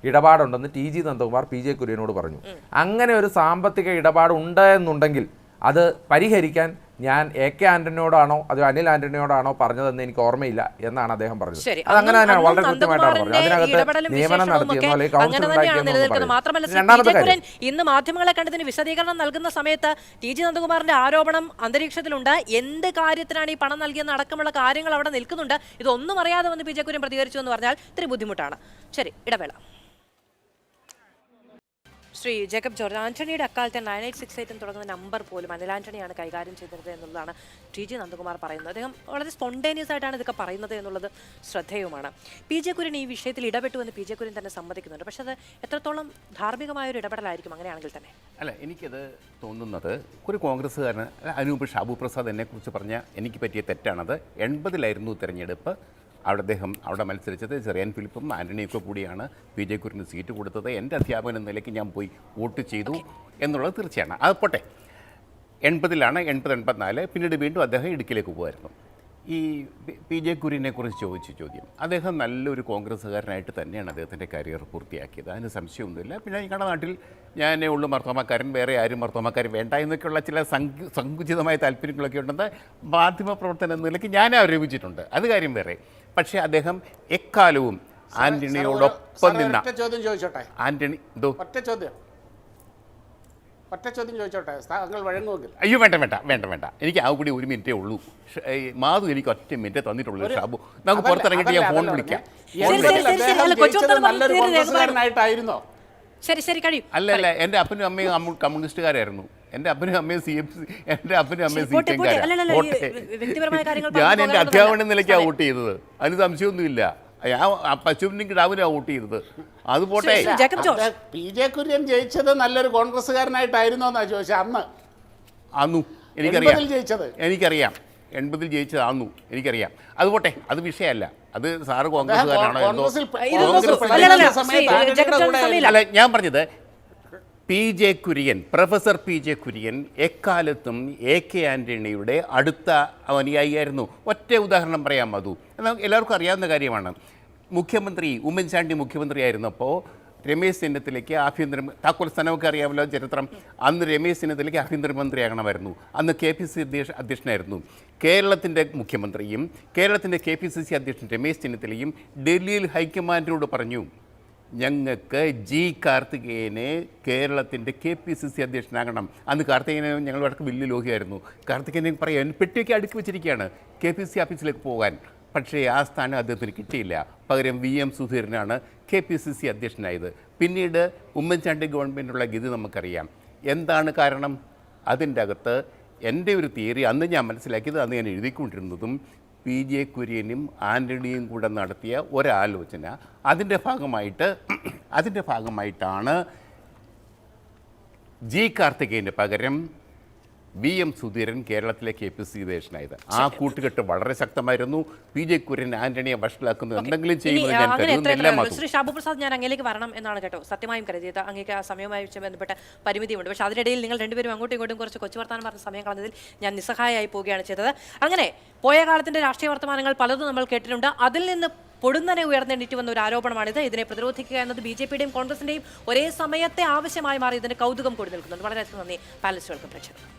Speaker 5: ഇടപാടുണ്ടെന്ന് T G Nandakumar P J കുര്യനോട് പറഞ്ഞു. അങ്ങനെ ഒരു സാമ്പത്തിക ഇടപാട് ഉണ്ട് എന്നുണ്ടെങ്കിൽ അത് പരിഹരിക്കാൻ ഞാൻ AK ആൻ്റണിയോടാണോ അതോ അനിൽ ആൻ്റണിയോടാണോ പറഞ്ഞതെന്ന് എനിക്ക് ഓർമ്മയില്ല എന്നാണ് അദ്ദേഹം പറഞ്ഞത്. അതങ്ങനെ തന്നെയാണ്, വളരെ കൃത്യമായിട്ടാണ് പറഞ്ഞത്. അതിനകത്ത് നിയമനം നടത്തിയെന്നോ അല്ലെങ്കിൽ കൗൺസിൽ ഉണ്ടാക്കിയെന്നോ.
Speaker 1: മാത്രമല്ല ഇന്ന് മാധ്യമങ്ങളെ കണ്ടതിന് വിശദീകരണം നൽകുന്ന സമയത്ത് ടി ജി നന്ദകുമാറിന്റെ ആരോപണം അന്തരീക്ഷത്തിലുണ്ട്. എന്ത് കാര്യത്തിനാണ് ഈ പണം നൽകിയെന്ന് അടക്കമുള്ള കാര്യങ്ങൾ അവിടെ നിൽക്കുന്നുണ്ട്. ഇതൊന്നും അറിയാതെ വന്ന് പി ജെ കുര്യൻ പ്രതികരിച്ചു എന്ന് പറഞ്ഞാൽ ഇത്തിരി ബുദ്ധിമുട്ടാണ്. ശരി, ഇടവേള. ശ്രീ ജേക്കബ് ജോർജ്, ആന്റണിയുടെ അക്കാലത്തെ 9868 തുടങ്ങുന്ന നമ്പർ പോലും അനിൽ ആന്റണിയാണ് കൈകാര്യം ചെയ്തത് എന്നുള്ളതാണ് ടി.ജി. നന്ദകുമാർ പറയുന്നത്. അദ്ദേഹം വളരെ സ്പോണ്ടേനിയസ് ആയിട്ടാണ് ഇതൊക്കെ പറയുന്നത് എന്നുള്ളത് ശ്രദ്ധേയവുമാണ്. പി.ജെ. കുര്യൻ ഈ വിഷയത്തിൽ ഇടപെട്ടു എന്ന് പി.ജെ. കുര്യൻ തന്നെ സമ്മതിക്കുന്നുണ്ട്. പക്ഷേ അത് എത്രത്തോളം ധാർമ്മികമായ ഒരു ഇടപെടലായിരിക്കും അങ്ങനെയാണെങ്കിൽ തന്നെ?
Speaker 6: അല്ല, എനിക്കത് തോന്നുന്നത് ഒരു കോൺഗ്രസ്സുകാരന് അതിനുമുമ്പ് ഷാബു പ്രസാദ് എന്നെക്കുറിച്ച് പറഞ്ഞ എനിക്ക് പറ്റിയ തെറ്റാണത്. 80-ലായിരുന്നു തിരഞ്ഞെടുപ്പ്. അവിടെ മത്സരിച്ചത് ചെറിയാൻ ഫിലിപ്പും ആൻ്റണിയൊക്കെ കൂടിയാണ് പി.ജെ. കുര്യന് സീറ്റ് കൊടുത്തത്. എൻ്റെ അധ്യാപകൻ എന്ന നിലയ്ക്ക് ഞാൻ പോയി വോട്ട് ചെയ്തു എന്നുള്ളത് തീർച്ചയാണ്. അത് പോട്ടെ, 80-ലാണ് 80-84 പിന്നീട് വീണ്ടും അദ്ദേഹം ഇടുക്കിയിലേക്ക് പോകുമായിരുന്നു. ഈ പി.ജെ. കുര്യനെ കുറിച്ച് ചോദിച്ച ചോദ്യം, അദ്ദേഹം നല്ലൊരു കോൺഗ്രസ്സുകാരനായിട്ട് തന്നെയാണ് അദ്ദേഹത്തിൻ്റെ കരിയർ പൂർത്തിയാക്കിയത്, അതിന് സംശയമൊന്നുമില്ല. പിന്നെ ഞങ്ങളുടെ നാട്ടിൽ ഞാനേ ഉള്ളൂ മർത്തോമാക്കാരൻ, വേറെ ആരും മർത്തോമാക്കാരൻ വേണ്ട എന്നൊക്കെയുള്ള ചില സങ്കുചിതമായ താല്പര്യങ്ങളൊക്കെ ഉണ്ടെന്ന് മാധ്യമപ്രവർത്തനം എന്ന നിലയ്ക്ക് ഞാൻ ആരോപിച്ചിട്ടുണ്ട്, അത് കാര്യം വേറെ. പക്ഷേ അദ്ദേഹം എക്കാലവും ആൻ്റണിയോടൊപ്പം നിന്ന
Speaker 4: ചോദ്യം ചോദിച്ചോട്ടെ.
Speaker 6: ആൻ്റണി എന്തോ
Speaker 4: ഒറ്റ ചോദ്യം ചോദിച്ചോട്ടെ, താങ്കൾ വഴങ്ങുമെങ്കിൽ.
Speaker 6: അയ്യോ വേണ്ട, എനിക്ക് ആ കൂടി 1 മിനിറ്റേ ഉള്ളൂ. മാധു എനിക്ക് 1 മിനിറ്റ് തന്നിട്ടുള്ളൂ. ഷാബു, നമുക്ക് പുറത്തിറങ്ങിയിട്ട് ഞാൻ ഫോൺ വിളിക്കാം.
Speaker 4: നല്ലൊരു കോൺഗ്രസ്സുകാരനായിട്ടായിരുന്നോ?
Speaker 1: ശരി ശരി, കഴിയും.
Speaker 6: അല്ല, എൻ്റെ അപ്പനും അമ്മയും കമ്മ്യൂണിസ്റ്റുകാരായിരുന്നു. എൻ്റെ അപ്പനും അമ്മയും എൻ്റെ അപ്പനും അമ്മയും CPM-കാരാണ്. ഞാൻ എൻ്റെ അധ്യാപകൻ നിലയ്ക്കാണ് വോട്ട് ചെയ്തത്, അതിന് സംശയമൊന്നുമില്ല. പശുവിനും കിടാവിനാണ് വോട്ട് ചെയ്തത്. അത് പോട്ടെ.
Speaker 4: പി.ജെ. കുര്യൻ ജയിച്ചത് നല്ലൊരു കോൺഗ്രസ്സുകാരനായിട്ടായിരുന്നോ എന്നാ ചോദിച്ചത്.
Speaker 6: അന്നു എനിക്കറിയാം 80-ൽ ജയിച്ചതാന്നു എനിക്കറിയാം. അത് പോട്ടെ, അത് വിഷയമല്ല. അത് സാറ് കോൺഗ്രസ്സുകാരനാണോ അല്ല, ഞാൻ പറഞ്ഞത് PJ. Kurian, professor PJ. Kurian എക്കാലത്തും A.K. ആൻ്റണിയുടെ അടുത്ത അനുയായിയായിരുന്നു. ഒറ്റ ഉദാഹരണം പറയാം മധു, എന്നാൽ എല്ലാവർക്കും അറിയാവുന്ന കാര്യമാണ്. ഉമ്മൻചാണ്ടി മുഖ്യമന്ത്രിയായിരുന്നപ്പോൾ രമേശ് ചെന്നിത്തലയ്ക്ക് താക്കോൽ സ്ഥാനമൊക്കെ അറിയാമല്ലോ ചരിത്രം. അന്ന് രമേശ് ചെന്നിത്തലയ്ക്ക് ആഭ്യന്തരമന്ത്രിയാകണമായിരുന്നു. അന്ന് KPCC അധ്യക്ഷനായിരുന്നു. കേരളത്തിൻ്റെ മുഖ്യമന്ത്രിയും കേരളത്തിൻ്റെ KPCC അധ്യക്ഷൻ രമേശ് ചെന്നിത്തലയും ഡൽഹിയിൽ ഹൈക്കമാൻഡിനോട് പറഞ്ഞു, ഞങ്ങൾക്ക് കാർത്തികേയനെ കേരളത്തിൻ്റെ KPCC അധ്യക്ഷനാകണം. അന്ന് കാർത്തികേയനെ ഞങ്ങൾ വളരെ വലിയ ലോഹിയായിരുന്നു. കാർത്തികേയനെ പറയാൻ പെട്ടിയൊക്കെ അടുക്കി വെച്ചിരിക്കുകയാണ് KPCC ഓഫീസിലേക്ക് പോകാൻ. പക്ഷേ ആ സ്ഥാനം അദ്ദേഹത്തിന് കിട്ടിയില്ല. പകരം VM സുധീരനാണ് KPCC അധ്യക്ഷനായത്. പിന്നീട് ഉമ്മൻചാണ്ടി ഗവൺമെൻറ്റുള്ള ഗതി നമുക്കറിയാം. എന്താണ് കാരണം? അതിൻ്റെ അകത്ത് എൻ്റെ ഒരു തിയറി, അന്ന് ഞാൻ മനസ്സിലാക്കിയത്, അന്ന് ഞാൻ എഴുതിക്കൊണ്ടിരുന്നതും, പി.ജെ. കുര്യനും ആൻ്റണിയും കൂടെ നടത്തിയ ഒരാലോചന, അതിൻ്റെ ഭാഗമായിട്ടാണ് കാർത്തികേയന് പകരം VM സുധീരൻ കേരളത്തിലെ KPCC അധ്യക്ഷനായത്. ആ കൂട്ടുകെട്ട് വളരെ ശക്തമായിരുന്നു. പി.ജെ. കുര്യൻ ആൻ്റണിയെ വഷളാക്കുന്നത് എന്തെങ്കിലും ചെയ്യുമെന്ന് ഞാൻ കരുതുന്നില്ല.
Speaker 1: ശ്രീ ഷാബു പ്രസാദ്, ഞാൻ അങ്ങേലേക്ക് വരണം എന്നാണ് കേട്ടോ സത്യമായും കരുതിയത്. അങ്ങേക്ക് ആ സമയവുമായി ബന്ധപ്പെട്ട പരിമിതിയുണ്ട്. പക്ഷേ അതിനിടയിൽ നിങ്ങൾ രണ്ടുപേരും അങ്ങോട്ടും ഇങ്ങോട്ടും കുറച്ച് കൊച്ചു വർത്താനം പറഞ്ഞ സമയം കളഞ്ഞതിൽ ഞാൻ നിസ്സഹായമായി പോവുകയാണ് ചെയ്തത്. അങ്ങനെ പോയ കാലത്തിന്റെ രാഷ്ട്രീയ വർത്തമാനങ്ങൾ പലതും നമ്മൾ കേട്ടിട്ടുണ്ട്. അതിൽ നിന്ന് പൊടുന്നനെ ഉയർന്നെണീറ്റ് വന്ന ഒരു ആരോപണമാണിത്. ഇതിനെ പ്രതിരോധിക്കുക എന്നത് BJP-യുടെയും കോൺഗ്രസിന്റെയും ഒരേ സമയത്തെ ആവശ്യമായി മാറി ഇതിന്റെ കൗതുകം കൂടി നിൽക്കുന്നുണ്ട്. വളരെയധികം നന്ദി പാനലിസ്റ്റുകൾക്കും പ്രേക്ഷകർക്കും.